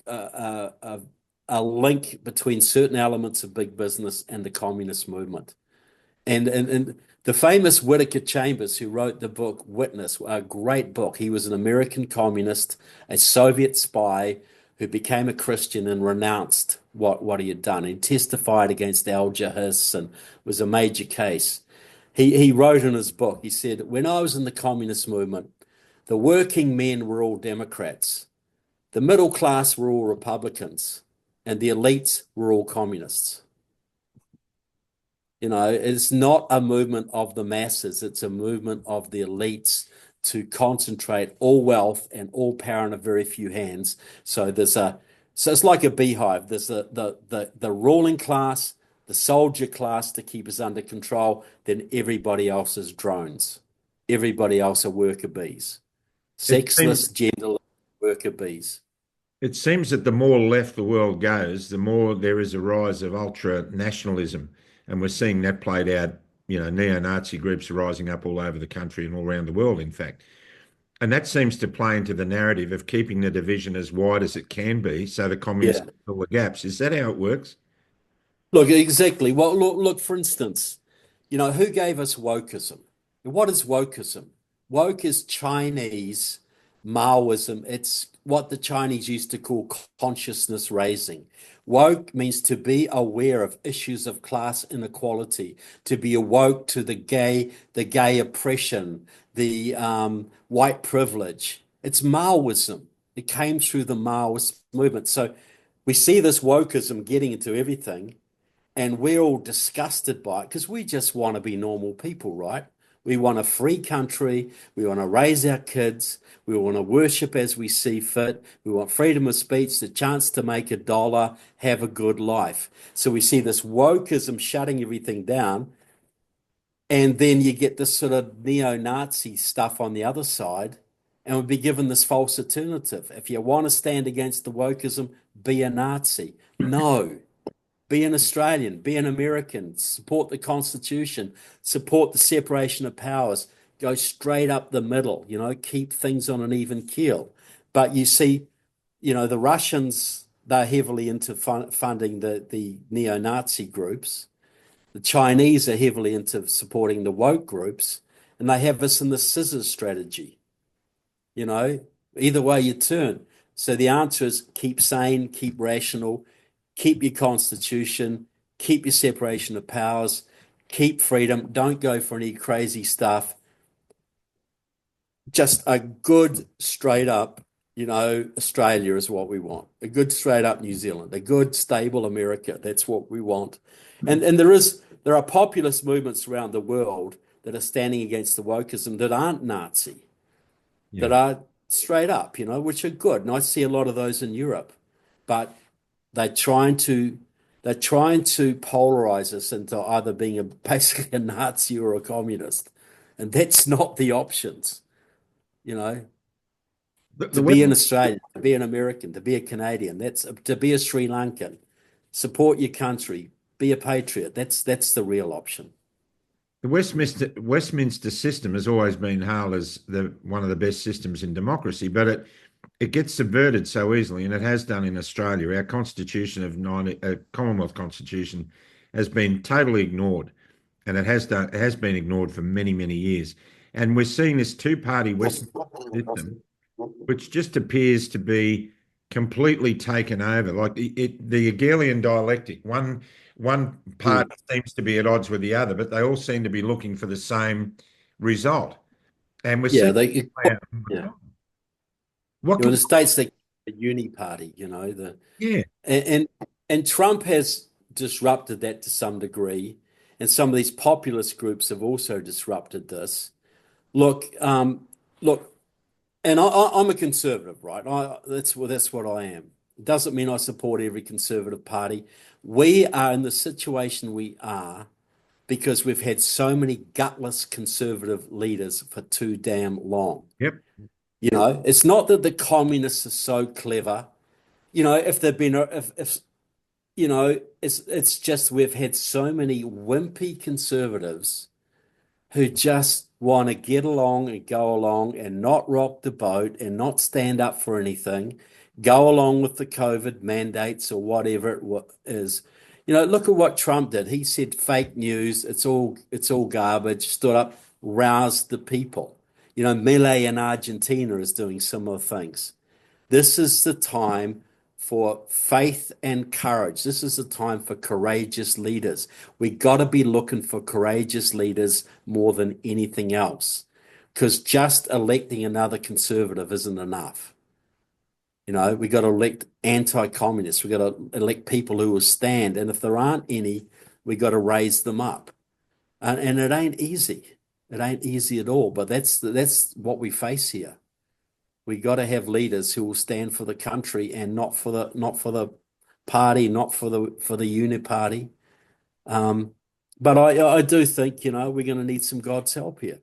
a link between certain elements of big business and the communist movement. And the famous Whittaker Chambers, who wrote the book Witness, a great book. He was an American communist, a Soviet spy who became a Christian and renounced what he had done and testified against Alger Hiss and was a major case. He wrote in his book, he said, when I was in the communist movement, the working men were all Democrats, the middle class were all Republicans, and the elites were all communists. You know, it's not a movement of the masses. It's a movement of the elites to concentrate all wealth and all power in a very few hands. So it's like a beehive. There's the ruling class, the soldier class to keep us under control. Then everybody else is drones. Everybody else are worker bees, sexless, genderless worker bees. It seems that the more left the world goes, the more there is a rise of ultra nationalism. And we're seeing that played out, you know, neo-Nazi groups are rising up all over the country and all around the world, in fact. And that seems to play into the narrative of keeping the division as wide as it can be so the communists can fill the gaps. Is that how it works? Look, exactly. Well, look, for instance, you know, who gave us wokeism? What is wokeism? Woke is Chinese Maoism. It's what the Chinese used to call consciousness raising. Woke means to be aware of issues of class inequality, to be awoke to the gay oppression, the white privilege. It's Maoism. It came through the Maoist movement. So we see this wokeism getting into everything, and we're all disgusted by it because we just want to be normal people, right? We want a free country. We want to raise our kids. We want to worship as we see fit. We want freedom of speech, the chance to make $1, have a good life. So we see this wokeism shutting everything down. And then you get this sort of neo-Nazi stuff on the other side. And we'll be given this false alternative. If you want to stand against the wokeism, be a Nazi. No. Be an Australian, be an American, support the Constitution, support the separation of powers, go straight up the middle, you know, keep things on an even keel. But you see, you know, the Russians, they're heavily into funding the neo-Nazi groups. The Chinese are heavily into supporting the woke groups, and they have us in the scissors strategy. You know, either way you turn. So the answer is keep sane, keep rational, keep your constitution, keep your separation of powers, keep freedom. Don't go for any crazy stuff. Just a good straight up, you know, Australia is what we want. A good straight up New Zealand, a good stable America. That's what we want. And there are populist movements around the world that are standing against the wokeism that aren't Nazi, that are straight up, you know, which are good. And I see a lot of those in Europe. But they're trying to polarize us into either being basically a Nazi or a communist, and that's not the options. You know, to be an Australian, to be an American, to be a Canadian, that's to be a Sri Lankan, support your country, be a patriot. That's the real option. The Westminster system has always been hailed as one of the best systems in democracy, but it gets subverted so easily, and it has done in Australia. Our constitution of Commonwealth Constitution has been totally ignored, and it has been ignored for many, many years. And we're seeing this two-party Western system, which just appears to be completely taken over. Like the Hegelian dialectic, one Mm. party seems to be at odds with the other, but they all seem to be looking for the same result. And we're Yeah, seeing they it play out all the yeah. time. What In can the States they the uni party, yeah, and and Trump has disrupted that to some degree, and some of these populist groups have also disrupted this. Look, look, and I'm a conservative, right? That's what I am. It doesn't mean I support every conservative party. We are in the situation we are because we've had so many gutless conservative leaders for too damn long. yep, It's not that the communists are so clever. If they've been, if it's just we've had so many wimpy conservatives who just want to get along and go along and not rock the boat and not stand up for anything, go along with the COVID mandates or whatever it is. Look at what Trump did. He said fake news, it's all garbage, stood up, roused the people. Milei in Argentina is doing similar things. This is the time for faith and courage. This is the time for courageous leaders. We got to be looking for courageous leaders more than anything else, because just electing another conservative isn't enough. We got to elect anti-communists. We got to elect people who will stand. And if there aren't any, we got to raise them up. And it ain't easy. It ain't easy at all. But that's what we face here. We got to have leaders who will stand for the country and not for the party, not for the uniparty. But I do think we're going to need some God's help here.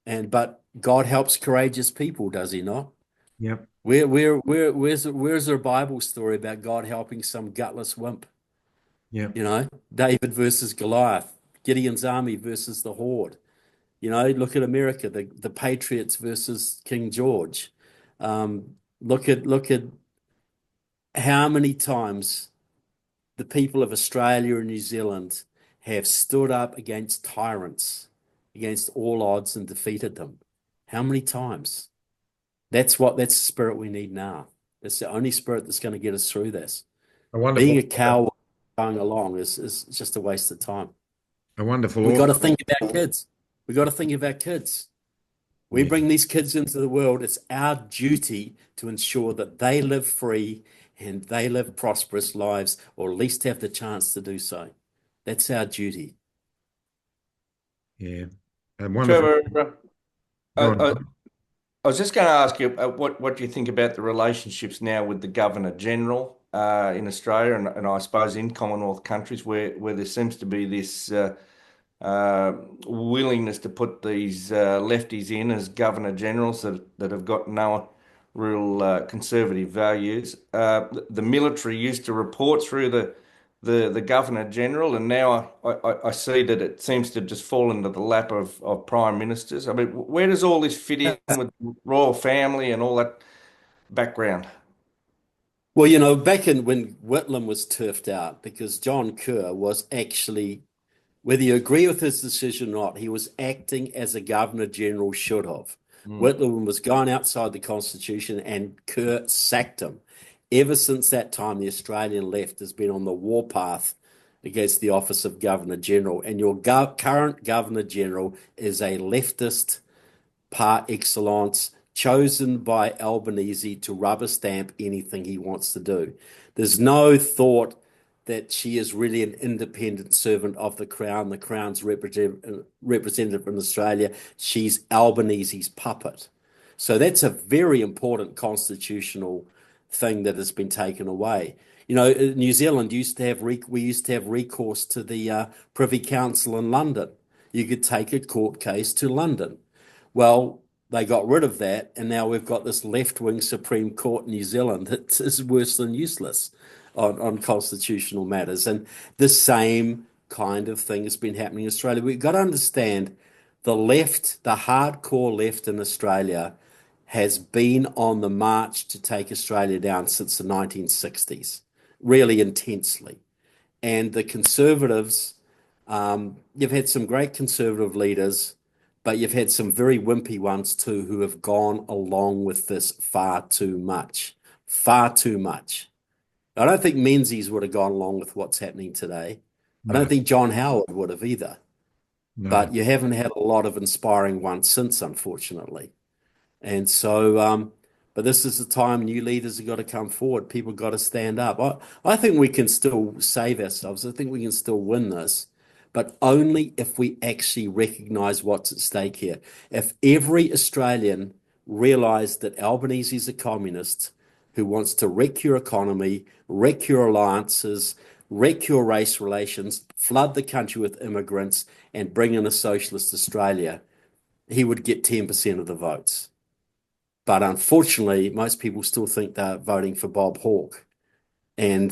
But God helps courageous people, does He not? yep, Where's there a Bible story about God helping some gutless wimp? yep. David versus Goliath, Gideon's army versus the horde. Look at America, the Patriots versus King George. Look at how many times the people of Australia and New Zealand have stood up against tyrants, against all odds, and defeated them. How many times? That's the spirit we need now. That's the only spirit that's going to get us through this. A wonderful, Being a coward going along is just a waste of time. a wonderful. We got to think about kids. We got to think about kids. We Yeah. bring these kids into the world. It's our duty to ensure that they live free and they live prosperous lives, or at least have the chance to do so. That's our duty. Yeah, a wonderful. Trevor, Go on. I was just going to ask you what do you think about the relationships now with the Governor General in Australia and I suppose in Commonwealth countries where there seems to be this willingness to put these lefties in as Governor Generals that have got no real conservative values. The military used to report through the Governor General, and now I see that it seems to just fall into the lap of Prime Ministers. I mean, where does all this fit in with the royal family and all that background? Well, back in when Whitlam was turfed out, because John Kerr was actually, whether you agree with his decision or not, he was acting as a Governor General should have. Whitlam was going outside the Constitution, and Kerr sacked him. Ever since that time, the Australian left has been on the warpath against the office of Governor General, and your current Governor General is a leftist par excellence, chosen by Albanese to rubber stamp anything he wants to do. There's no thought that she is really an independent servant of the Crown. The Crown's representative in Australia. She's Albanese's puppet. So that's a very important constitutional thing that has been taken away. New Zealand used to have we used to have recourse to the Privy Council in London. You could take a court case to London. Well, they got rid of that, and now we've got this left-wing Supreme Court in New Zealand that is worse than useless on constitutional matters. And the same kind of thing has been happening in Australia. We've got to understand the left, the hardcore left in Australia, has been on the march to take Australia down since the 1960s, really intensely. And the Conservatives, you've had some great Conservative leaders, but you've had some very wimpy ones too who have gone along with this far too much. Far too much. I don't think Menzies would have gone along with what's happening today. I don't No, think John Howard would have either. no. But you haven't had a lot of inspiring ones since, unfortunately. And so, but this is the time new leaders have got to come forward. People got to stand up. I think we can still save ourselves. I think we can still win this, but only if we actually recognize what's at stake here. If every Australian realized that Albanese is a communist who wants to wreck your economy, wreck your alliances, wreck your race relations, flood the country with immigrants, and bring in a socialist Australia, he would get 10% of the votes. But unfortunately, most people still think they're voting for Bob Hawke, and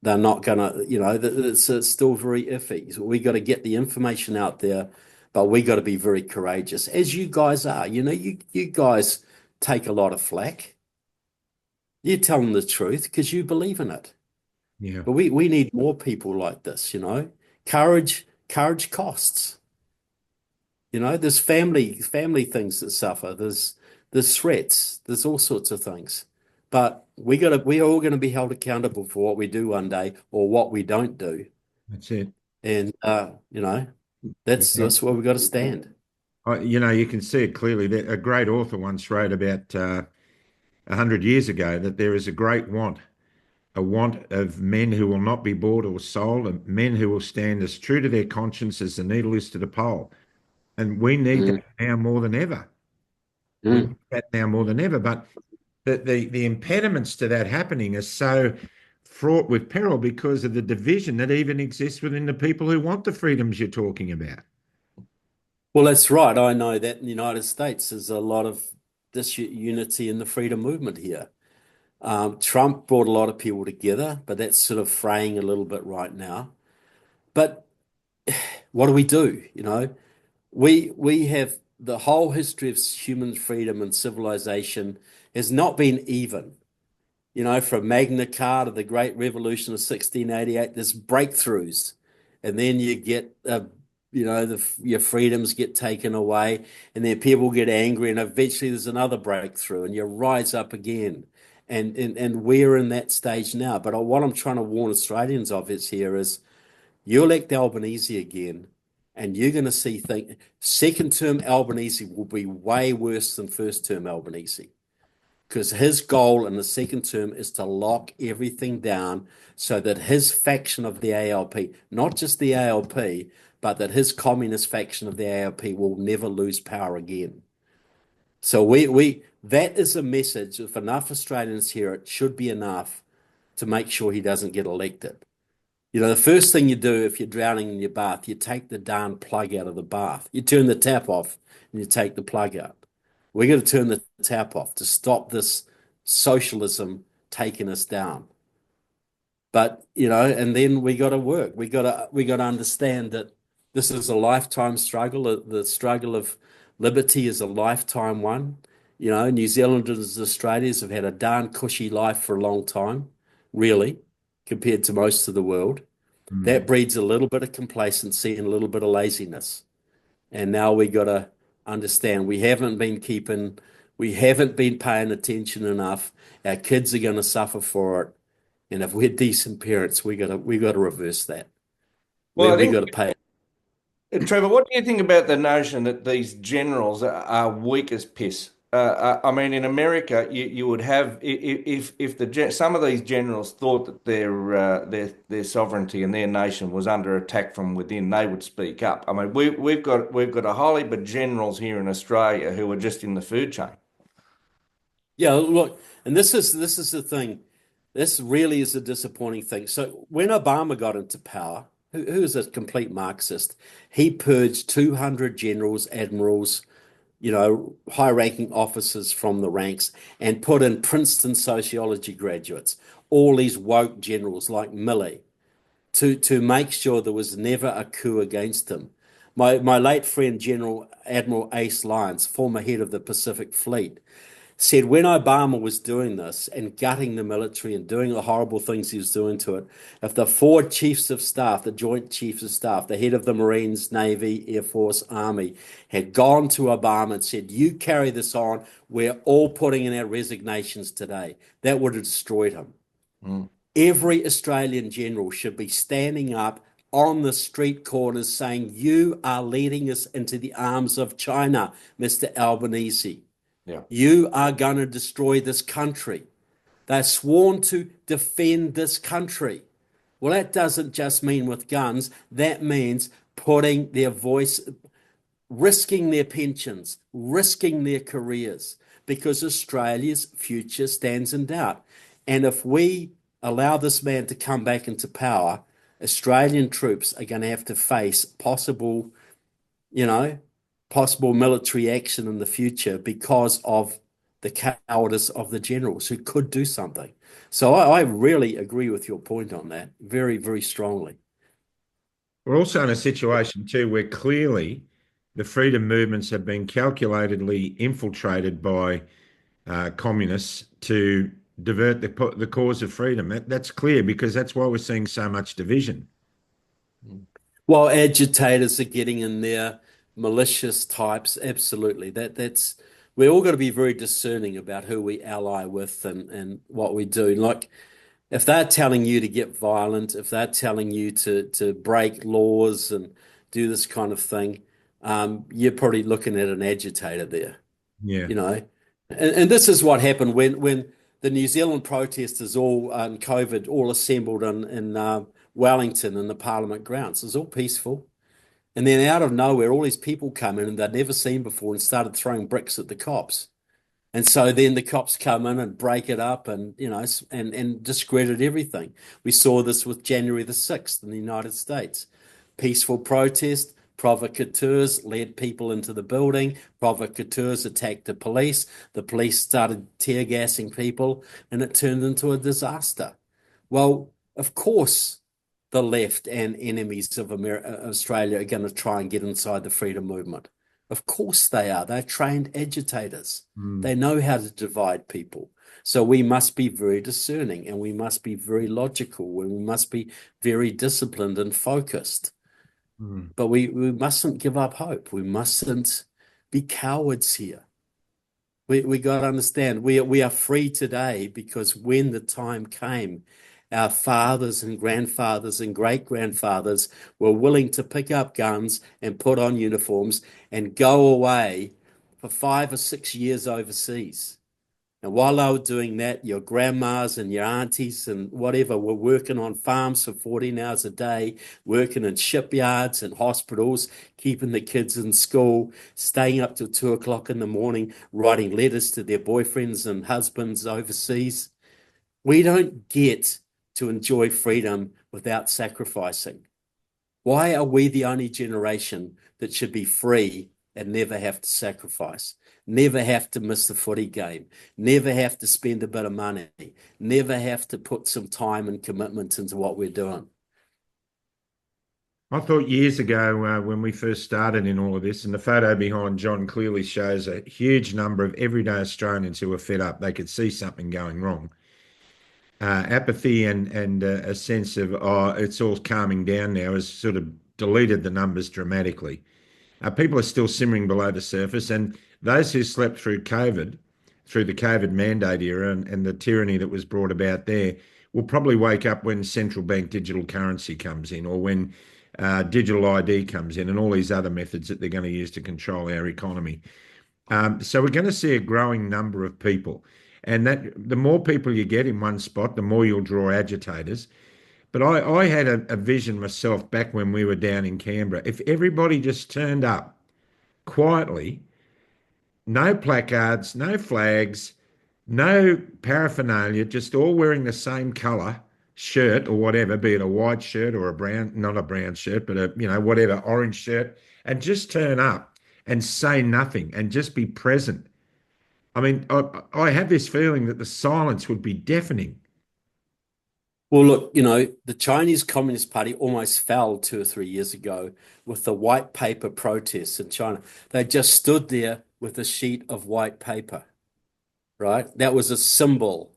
they're not gonna, it's still very iffy. So we got to get the information out there, but we got to be very courageous, as you guys are. You guys take a lot of flack. You're telling the truth because you believe in it. Yeah. But we need more people like this, Courage costs. There's family things that suffer. There's threats. There's all sorts of things. But we're all gonna be held accountable for what we do one day or what we don't do. That's it. And that's where we've got to stand. You can see it clearly. That a great author once wrote about 100 years ago that there is a great want, a want of men who will not be bought or sold, and men who will stand as true to their conscience as the needle is to the pole. And we need that now more than ever. We need that now more than ever. But the impediments to that happening are so fraught with peril because of the division that even exists within the people who want the freedoms you're talking about. Well, that's right. I know that in the United States there's a lot of disunity in the freedom movement here. Trump brought a lot of people together, but that's sort of fraying a little bit right now. But what do? We have the whole history of human freedom and civilization has not been even. From Magna Carta, the Great Revolution of 1688, there's breakthroughs, and then you get your freedoms get taken away, and then people get angry, and eventually there's another breakthrough, and you rise up again. And we're in that stage now. But what I'm trying to warn Australians of is you elect Albanese again, and you're going to see second term Albanese will be way worse than first term Albanese, because his goal in the second term is to lock everything down so that his faction of the ALP, not just the ALP, but that his communist faction of the ALP will never lose power again. So that is a message. If enough Australians hear it, should be enough to make sure he doesn't get elected. The first thing you do if you're drowning in your bath, you take the darn plug out of the bath. You turn the tap off and you take the plug out. We're going to turn the tap off to stop this socialism taking us down. But, and then we got to work. We got to understand that this is a lifetime struggle. The struggle of liberty is a lifetime one. New Zealanders and Australians have had a darn cushy life for a long time, really, compared to most of the world. That breeds a little bit of complacency and a little bit of laziness. And now we got to understand we haven't been paying attention enough. Our kids are going to suffer for it. And if we're decent parents, we got to reverse that. Well, we got to pay. Trevor, what do you think about the notion that these generals are weak as piss? I mean, in America, you would have if some of these generals thought that their sovereignty and their nation was under attack from within, they would speak up. I mean, we've got a whole heap of generals here in Australia who are just in the food chain. Yeah, look, and this is the thing. This really is a disappointing thing. So when Obama got into power, who is a complete Marxist, he purged 200 generals, admirals, high-ranking officers from the ranks and put in Princeton sociology graduates, all these woke generals like Milley, to make sure there was never a coup against him. My late friend, Admiral Ace Lyons, former head of the Pacific Fleet, said when Obama was doing this and gutting the military and doing the horrible things he was doing to it, if the four chiefs of staff, the joint chiefs of staff, the head of the Marines, Navy, Air Force, Army, had gone to Obama and said, you carry this on, we're all putting in our resignations today, that would have destroyed him. Mm. Every Australian general should be standing up on the street corners saying, you are leading us into the arms of China, Mr. Albanese. Yeah. You are going to destroy this country. They're sworn to defend this country. Well, that doesn't just mean with guns. That means putting their voice, risking their pensions, risking their careers, because Australia's future stands in doubt. And if we allow this man to come back into power, Australian troops are going to have to face possible military action in the future because of the cowardice of the generals who could do something. So I really agree with your point on that very, very strongly. We're also in a situation too where clearly the freedom movements have been calculatedly infiltrated by communists to divert the cause of freedom. That's clear, because that's why we're seeing so much division. Well, agitators are getting in there, malicious types, absolutely. That's we're all got to be very discerning about who we ally with and what we do. Like, if they're telling you to get violent, if they're telling you to break laws and do this kind of thing, you're probably looking at an agitator there. Yeah. And this is what happened when the New Zealand protesters all COVID all assembled in Wellington in the Parliament grounds. It was all peaceful. And then out of nowhere, all these people come in and they'd never seen before and started throwing bricks at the cops. And so then the cops come in and break it up and discredit everything. We saw this with January the 6th in the United States. Peaceful protest, provocateurs led people into the building, provocateurs attacked the police started tear gassing people, and it turned into a disaster. Well, of course, the left and enemies of Australia are going to try and get inside the freedom movement. Of course they are. They're trained agitators. They know how to divide people. So we must be very discerning, and we must be very logical, and we must be very disciplined and focused. But we mustn't give up hope. We mustn't be cowards here. We got to understand we are free today because when the time came, our fathers and grandfathers and great-grandfathers were willing to pick up guns and put on uniforms and go away for 5 or 6 years overseas. And while they were doing that, your grandmas and your aunties and whatever were working on farms for 14 hours a day, working in shipyards and hospitals, keeping the kids in school, staying up till 2 o'clock in the morning, writing letters to their boyfriends and husbands overseas. We don't get to enjoy freedom without sacrificing. Why are we the only generation that should be free and never have to sacrifice, never have to miss the footy game, never have to spend a bit of money, never have to put some time and commitment into what we're doing? I thought years ago when we first started in all of this, and the photo behind John clearly shows a huge number of everyday Australians who were fed up. They could see something going wrong. Apathy and a sense of, it's all calming down now has sort of deleted the numbers dramatically. People are still simmering below the surface, and those who slept through COVID, through the COVID mandate era and the tyranny that was brought about there, will probably wake up when central bank digital currency comes in, or when digital ID comes in, and all these other methods that they're going to use to control our economy. So we're going to see a growing number of people. And that the more people you get in one spot, the more you'll draw agitators. But I had a vision myself back when we were down in Canberra. If everybody just turned up quietly, no placards, no flags, no paraphernalia, just all wearing the same colour shirt or whatever, be it a white shirt or a brown, not a brown shirt, but whatever, orange shirt, and just turn up and say nothing and just be present. I mean, I have this feeling that the silence would be deafening. Well, look, the Chinese Communist Party almost fell 2 or 3 years ago with the white paper protests in China. They just stood there with a sheet of white paper. right? That was a symbol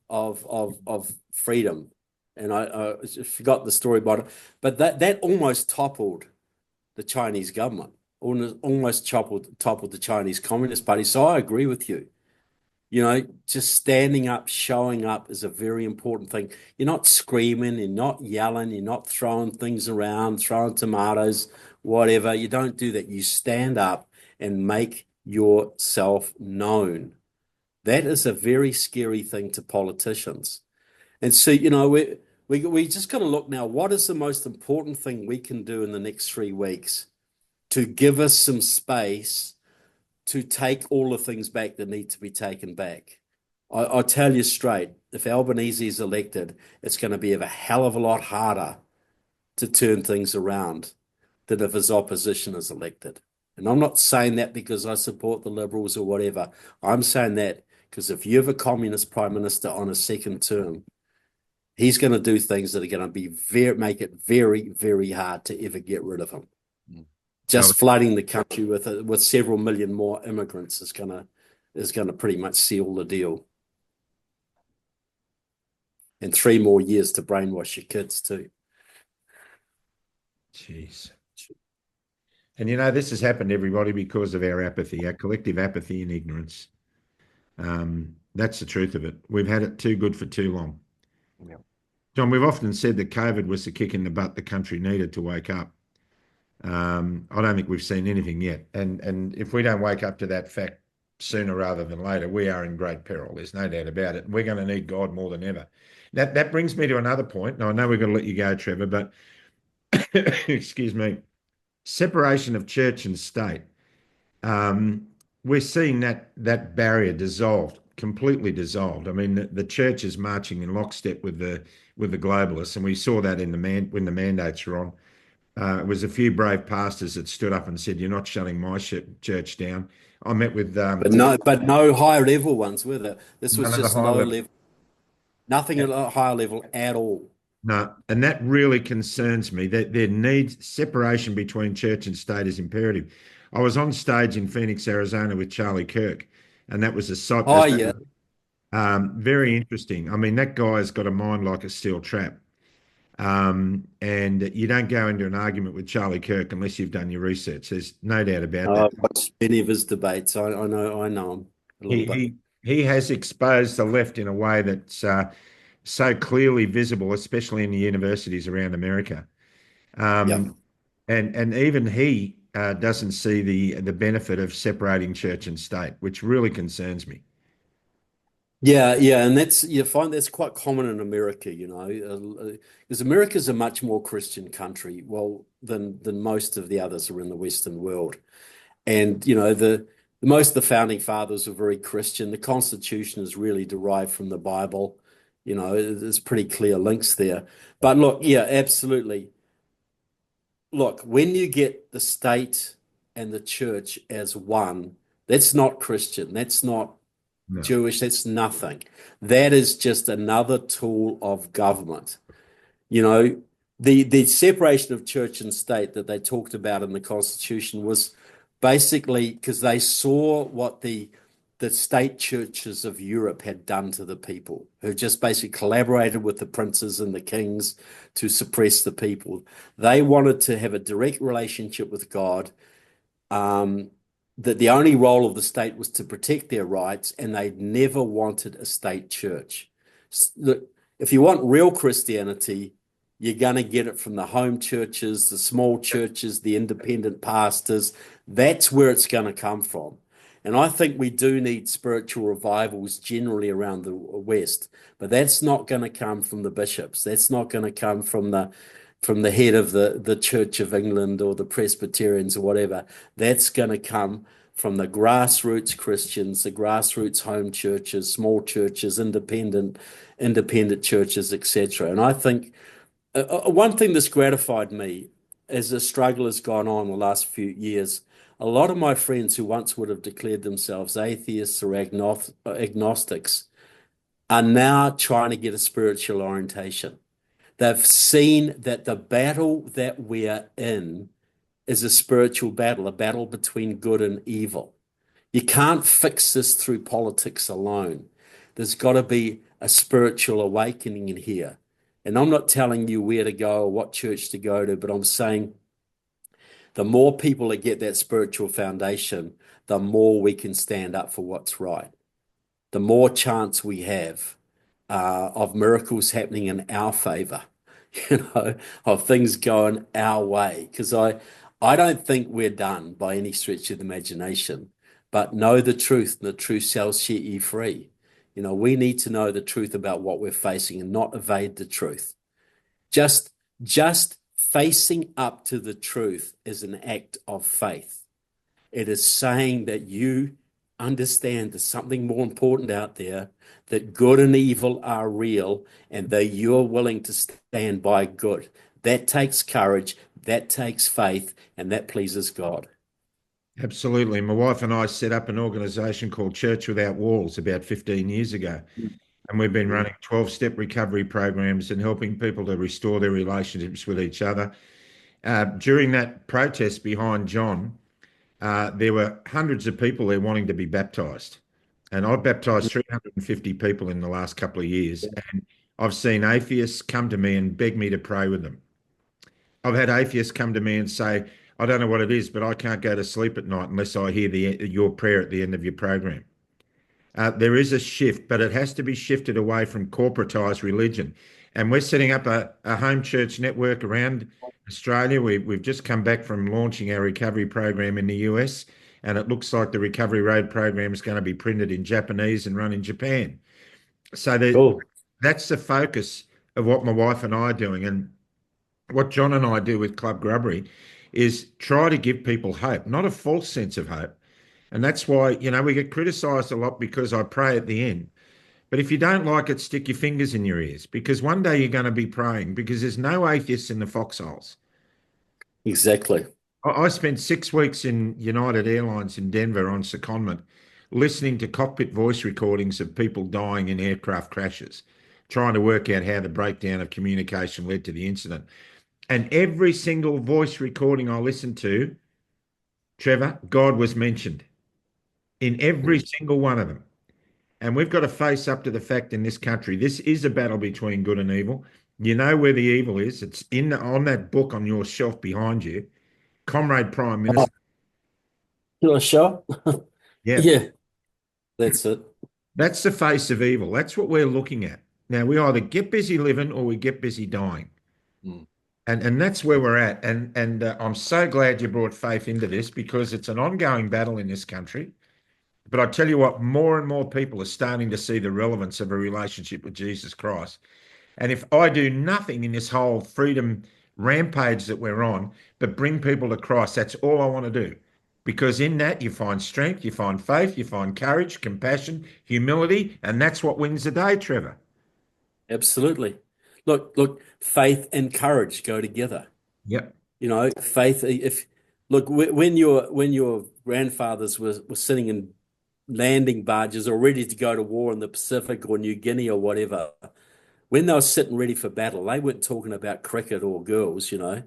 of freedom. And I forgot the story about it, but that almost toppled the Chinese government, almost toppled the Chinese Communist Party. So I agree with you. You know, just standing up, showing up is a very important thing. You're not screaming, you're not yelling, you're not throwing things around, throwing tomatoes, whatever. You don't do that. You stand up and make yourself known. That is a very scary thing to politicians. And so, you know, we just got to look now, what is the most important thing we can do in the next 3 weeks to give us some space to take all the things back that need to be taken back? I'll tell you straight, if Albanese is elected, it's going to be a hell of a lot harder to turn things around than if his opposition is elected. And I'm not saying that because I support the Liberals or whatever. I'm saying that because if you have a communist prime minister on a second term, he's going to do things that are going to be make it very, very hard to ever get rid of him. Just flooding the country with several million more immigrants is going to pretty much seal the deal. And 3 more years to brainwash your kids too. Jeez. And you know, this has happened, everybody, because of our apathy, our collective apathy and ignorance. That's the truth of it. We've had it too good for too long. Yeah. John, we've often said that COVID was the kick in the butt the country needed to wake up. I don't think we've seen anything yet. And if we don't wake up to that fact sooner rather than later, we are in great peril. There's no doubt about it. We're going to need God more than ever. That brings me to another point. Now, I know we're going to let you go, Trevor, but excuse me, separation of church and state. We're seeing that barrier dissolved, completely dissolved. I mean, the church is marching in lockstep with the globalists, and we saw that when the mandates were on. It was a few brave pastors that stood up and said, "You're not shutting my church down." I met with but no higher level ones, were there? This was just low level, nothing at a higher level at all. No, and that really concerns me. That there needs separation between church and state is imperative. I was on stage in Phoenix, Arizona, with Charlie Kirk, and that was very interesting. I mean, that guy's got a mind like a steel trap. And you don't go into an argument with Charlie Kirk unless you've done your research. There's no doubt about that. I've watched many of his debates. I know him a little bit. He has exposed the left in a way that's so clearly visible, especially in the universities around America. And even he doesn't see the benefit of separating church and state, which really concerns me. Yeah, and you find that's quite common in America, you know, because America's a much more Christian country, than most of the others are in the Western world. And, you know, most of the founding fathers were very Christian. The Constitution is really derived from the Bible. You know, there's pretty clear links there. But look, yeah, absolutely. Look, when you get the state and the church as one, that's not Christian. That's not Jewish. That's nothing. That is just another tool of government. You know, the separation of church and state that they talked about in the Constitution was basically because they saw what the state churches of Europe had done to the people, who just basically collaborated with the princes and the kings to suppress the people. They wanted to have a direct relationship with God, that the only role of the state was to protect their rights, and they never wanted a state church. Look, if you want real Christianity, you're going to get it from the home churches, the small churches, the independent pastors. That's where it's going to come from. And I think we do need spiritual revivals generally around the West, but that's not going to come from the bishops. That's not going to come from the head of the Church of England or the Presbyterians or whatever. That's going to come from the grassroots Christians, the grassroots home churches, small churches, independent churches, etc. And I think one thing that's gratified me as the struggle has gone on the last few years, a lot of my friends who once would have declared themselves atheists or agnostics are now trying to get a spiritual orientation. They've seen that the battle that we're in is a spiritual battle, a battle between good and evil. You can't fix this through politics alone. There's got to be a spiritual awakening in here. And I'm not telling you where to go or what church to go to, but I'm saying the more people that get that spiritual foundation, the more we can stand up for what's right. The more chance we have of miracles happening in our favor, of things going our way. Because I don't think we're done by any stretch of the imagination, but know the truth, and the truth shall set you free. We need to know the truth about what we're facing and not evade the truth. Just facing up to the truth is an act of faith. It is saying that you understand there's something more important out there, that good and evil are real, and that you're willing to stand by good. That takes courage, that takes faith, and that pleases God. Absolutely. My wife and I set up an organisation called Church Without Walls about 15 years ago. And we've been running 12-step recovery programs and helping people to restore their relationships with each other. During that protest behind John, there were hundreds of people there wanting to be baptised. And I've baptised 350 people in the last couple of years. And I've seen atheists come to me and beg me to pray with them. I've had atheists come to me and say, I don't know what it is, but I can't go to sleep at night unless I hear your prayer at the end of your program. There is a shift, but it has to be shifted away from corporatized religion. And we're setting up a home church network around Australia. We've just come back from launching our recovery program in the US, and it looks like the Recovery Road program is going to be printed in Japanese and run in Japan. So Cool. that's the focus of what my wife and I are doing. And what John and I do with Club Grubbery is try to give people hope, not a false sense of hope. And that's why, we get criticised a lot because I pray at the end. But if you don't like it, stick your fingers in your ears, because one day you're going to be praying, because there's no atheists in the foxholes. Exactly. I spent 6 weeks in United Airlines in Denver on secondment, listening to cockpit voice recordings of people dying in aircraft crashes, trying to work out how the breakdown of communication led to the incident. And every single voice recording I listened to, Trevor, God was mentioned in every single one of them. And we've got to face up to the fact in this country, this is a battle between good and evil. You know where the evil is. It's on that book on your shelf behind you, Comrade Prime Minister. You want to show? Yeah. Yeah, that's it. That's the face of evil. That's what we're looking at. Now, we either get busy living or we get busy dying. And that's where we're at. And I'm so glad you brought faith into this, because it's an ongoing battle in this country. But I tell you what, more and more people are starting to see the relevance of a relationship with Jesus Christ. And if I do nothing in this whole freedom rampage that we're on, but bring people to Christ, that's all I want to do. Because in that you find strength, you find faith, you find courage, compassion, humility, and that's what wins the day, Trevor. Absolutely. Look, faith and courage go together. Yep. Faith. When your grandfathers were sitting in landing barges or ready to go to war in the Pacific or New Guinea or whatever, when they were sitting ready for battle, they weren't talking about cricket or girls. There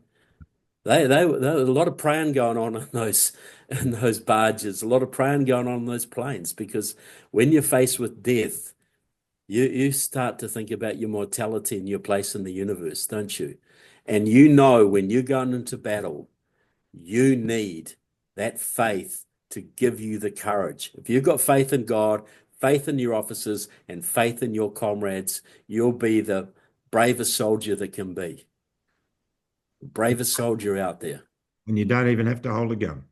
was a lot of praying going on in those barges, a lot of praying going on in those planes, because when you're faced with death, you start to think about your mortality and your place in the universe, don't you? And when you're going into battle, you need that faith to give you the courage. If you've got faith in God, faith in your officers, and faith in your comrades, you'll be the bravest soldier that can be. The bravest soldier out there. And you don't even have to hold a gun.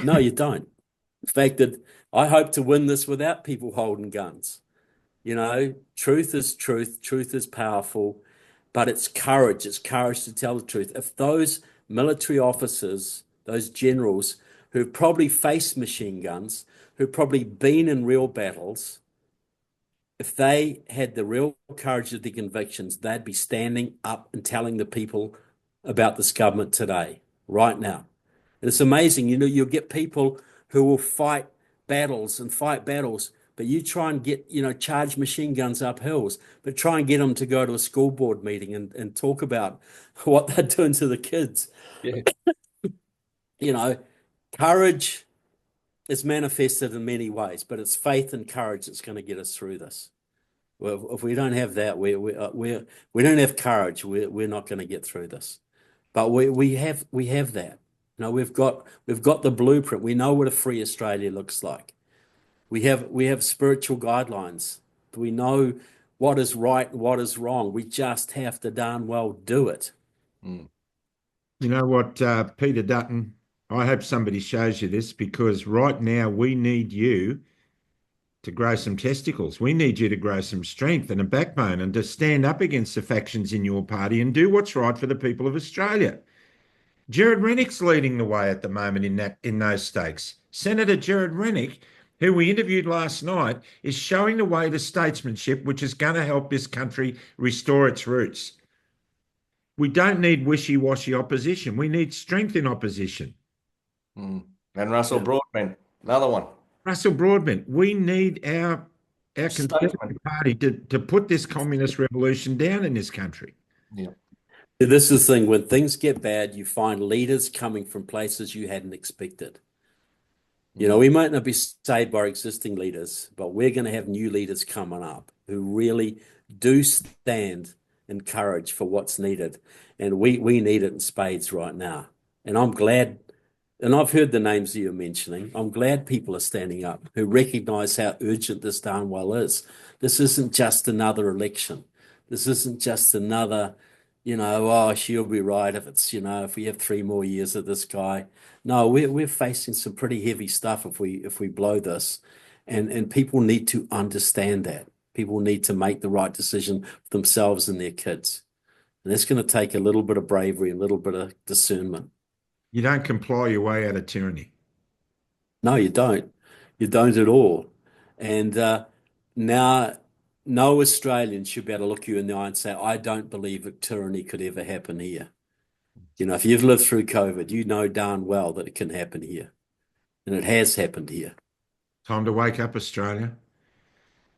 No, you don't. In fact, I hope to win this without people holding guns. Truth is truth. Truth is powerful, but it's courage. It's courage to tell the truth. If those military officers, those generals who've probably faced machine guns, who've probably been in real battles, if they had the real courage of their convictions, they'd be standing up and telling the people about this government today, right now. And it's amazing, you'll get people who will fight battles, but you try and get, charge machine guns up hills, but try and get them to go to a school board meeting and talk about what they're doing to the kids. Yeah. Courage it's manifested in many ways, but it's faith and courage that's going to get us through this. Well, if we don't have that, we don't have courage. We're not going to get through this. But we have that. You know, we've got the blueprint. We know what a free Australia looks like. We have spiritual guidelines. We know what is right and what is wrong. We just have to darn well do it. Mm. You know what, Peter Dutton, I hope somebody shows you this, because right now we need you to grow some testicles. We need you to grow some strength and a backbone and to stand up against the factions in your party and do what's right for the people of Australia. Jared Rennick's leading the way at the moment in those stakes. Senator Jared Rennick, who we interviewed last night, is showing the way to statesmanship, which is going to help this country restore its roots. We don't need wishy-washy opposition. We need strength in opposition. Mm. And Russell Broadbent, another one. Russell Broadbent, we need our Conservative Party to put this communist revolution down in this country. Yeah. This is the thing, when things get bad, you find leaders coming from places you hadn't expected. You know, we might not be saved by our existing leaders, but we're going to have new leaders coming up who really do stand in courage for what's needed. And we need it in spades right now. And I'm glad, and I've heard the names that you're mentioning, I'm glad people are standing up who recognise how urgent this darn well is. This isn't just another election. This isn't just another, you know, oh, she'll be right if it's, you know, if we have 3 more years of this guy. No, we're facing some pretty heavy stuff if we blow this. And people need to understand that. People need to make the right decision for themselves and their kids. And that's going to take a little bit of bravery and a little bit of discernment. You don't comply your way out of tyranny. No, you don't. You don't at all. And now no Australian should be able to look you in the eye and say, I don't believe that tyranny could ever happen here. You know, if you've lived through COVID, you know darn well that it can happen here. And it has happened here. Time to wake up, Australia.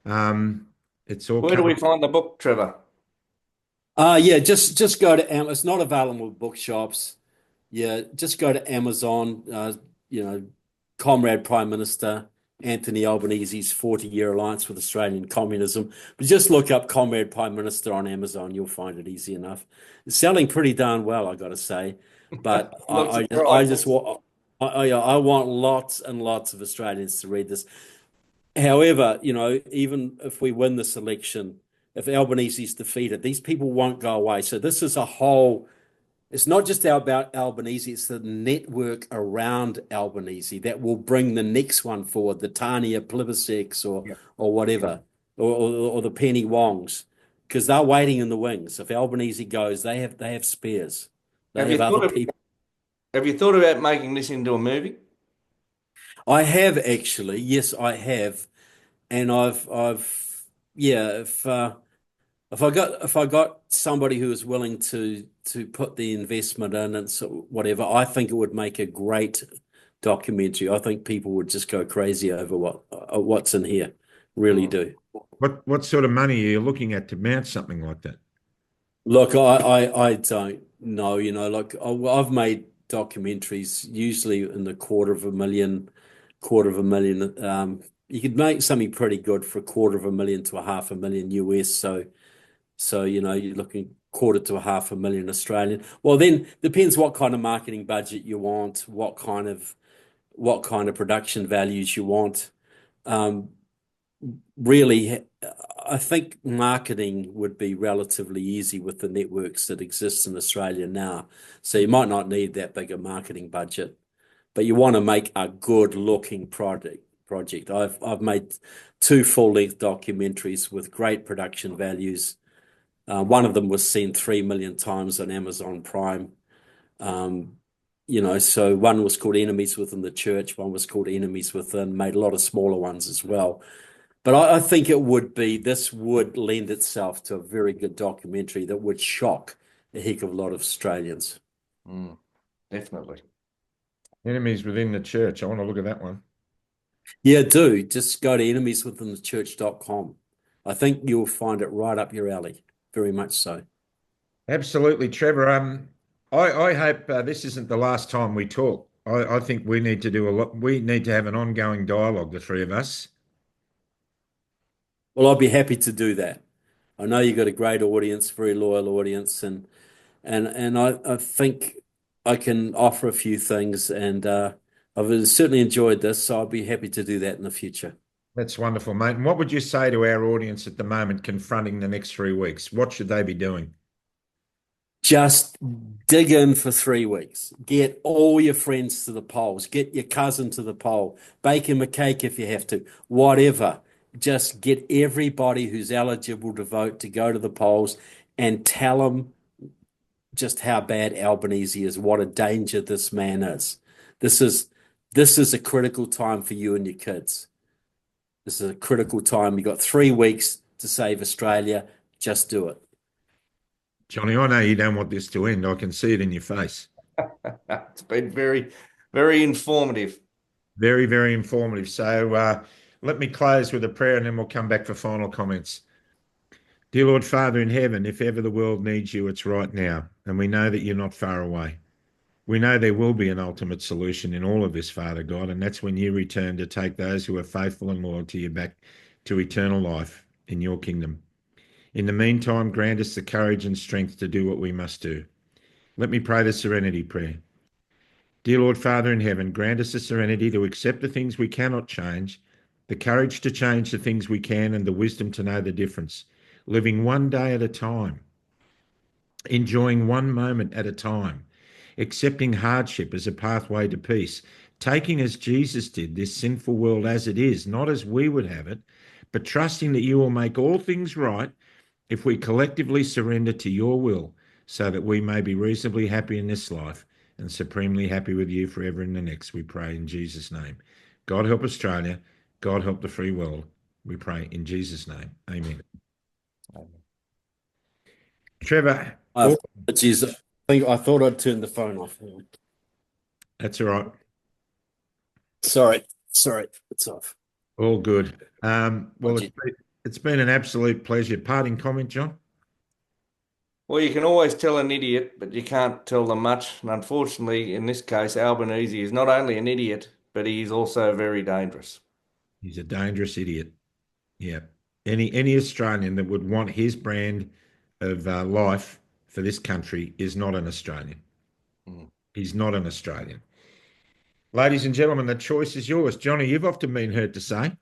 It's all Where do we find the book, Trevor? Yeah, just go to Amazon. It's not available in bookshops. Yeah, just go to Amazon. You know, Comrade Prime Minister Anthony Albanese's 40-year alliance with Australian communism. But just look up Comrade Prime Minister on Amazon. You'll find it easy enough. It's selling pretty darn well, I got to say. But I just want I want lots and lots of Australians to read this. However, you know, even if we win this election, if Albanese's defeated, these people won't go away. So this is a whole. It's not just about Albanese, it's the network around Albanese that will bring the next one forward, the Tania Pliberseks or whatever, or the Penny Wongs, because they're waiting in the wings. If Albanese goes, they have spares. They have other people. Have you thought about making this into a movie? I have actually, yes, I have, and if I got somebody who is willing to put the investment in and so whatever, I think it would make a great documentary. I think people would just go crazy over what's in here. Really do. What sort of money are you looking at to mount something like that? Look, I don't know. You know, like I've made documentaries usually in the quarter of a million. You could make something pretty good for $250,000 to $500,000 US. So, you know, you're looking quarter to $500,000 Australian. Well, then depends what kind of marketing budget you want, what kind of production values you want. Really, I think marketing would be relatively easy with the networks that exist in Australia now. So you might not need that big a marketing budget, but you want to make a good looking project. I've made 2 full-length documentaries with great production values. One of them was seen 3 million times on Amazon Prime. You know, so one was called Enemies Within the Church, one was called Enemies Within, made a lot of smaller ones as well. But I think this would lend itself to a very good documentary that would shock a heck of a lot of Australians. Definitely. Enemies Within the Church. I want to look at that one. Yeah, do. Just go to enemieswithinthechurch.com. I think you'll find it right up your alley. Very much so. Absolutely, Trevor. I hope this isn't the last time we talk. I think we need to do a lot. We need to have an ongoing dialogue, the three of us. Well, I'll be happy to do that. I know you've got a great audience, very loyal audience, and I think I can offer a few things, and I've certainly enjoyed this, so I'll be happy to do that in the future. That's wonderful, mate. And what would you say to our audience at the moment confronting the next 3 weeks? What should they be doing? Just dig in for 3 weeks. Get all your friends to the polls. Get your cousin to the poll. Bake him a cake if you have to. Whatever. Just get everybody who's eligible to vote to go to the polls and tell them just how bad Albanese is, what a danger this man is. This is a critical time for you and your kids. This is a critical time. You've got 3 weeks to save Australia. Just do it. Johnny, I know you don't want this to end. I can see it in your face. It's been very, very informative. Very, very informative. So let me close with a prayer and then we'll come back for final comments. Dear Lord Father in heaven, if ever the world needs you, it's right now. And we know that you're not far away. We know there will be an ultimate solution in all of this, Father God, and that's when you return to take those who are faithful and loyal to you back to eternal life in your kingdom. In the meantime, grant us the courage and strength to do what we must do. Let me pray the serenity prayer. Dear Lord Father in heaven, grant us the serenity to accept the things we cannot change, the courage to change the things we can, and the wisdom to know the difference, living one day at a time, enjoying one moment at a time, accepting hardship as a pathway to peace, taking as Jesus did this sinful world as it is, not as we would have it, but trusting that you will make all things right if we collectively surrender to your will so that we may be reasonably happy in this life and supremely happy with you forever in the next, we pray in Jesus' name. God help Australia. God help the free world. We pray in Jesus' name. Amen. Amen. Trevor. Geez, I thought I'd turn the phone off. That's all right. Sorry, it's off. All good. Well, it's been an absolute pleasure. Parting comment, John? Well, you can always tell an idiot, but you can't tell them much. And unfortunately, in this case, Albanese is not only an idiot, but he's also very dangerous. He's a dangerous idiot. Yeah. Any Australian that would want his brand of life for this country is not an Australian. He's not an Australian. Ladies and gentlemen, the choice is yours. Johnny, you've often been heard to say,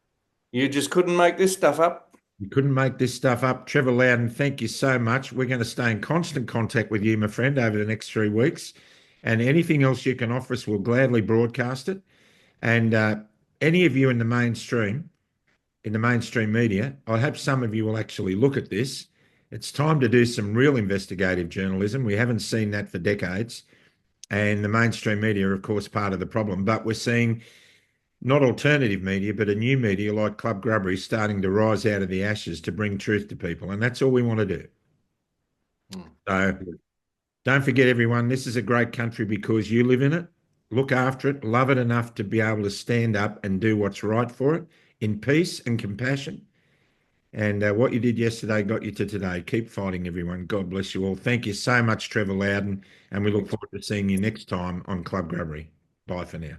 you just couldn't make this stuff up. You couldn't make this stuff up. Trevor Louden, thank you so much. We're going to stay in constant contact with you, my friend, over the next 3 weeks. And anything else you can offer us, we'll gladly broadcast it. And any of you in the mainstream media, I hope some of you will actually look at this. It's time to do some real investigative journalism. We haven't seen that for decades. And the mainstream media are, of course, part of the problem. But we're seeing not alternative media, but a new media like Club Grubbery starting to rise out of the ashes to bring truth to people. And that's all we want to do. So don't forget, everyone, this is a great country because you live in it. Look after it, love it enough to be able to stand up and do what's right for it in peace and compassion. And what you did yesterday got you to today. Keep fighting, everyone. God bless you all. Thank you so much, Trevor Louden. And we look forward to seeing you next time on Club Grubbery. Bye for now.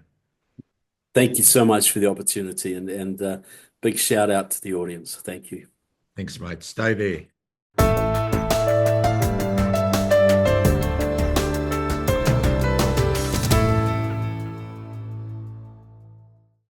Thank you so much for the opportunity and big shout out to the audience. Thank you. Thanks, mate. Stay there.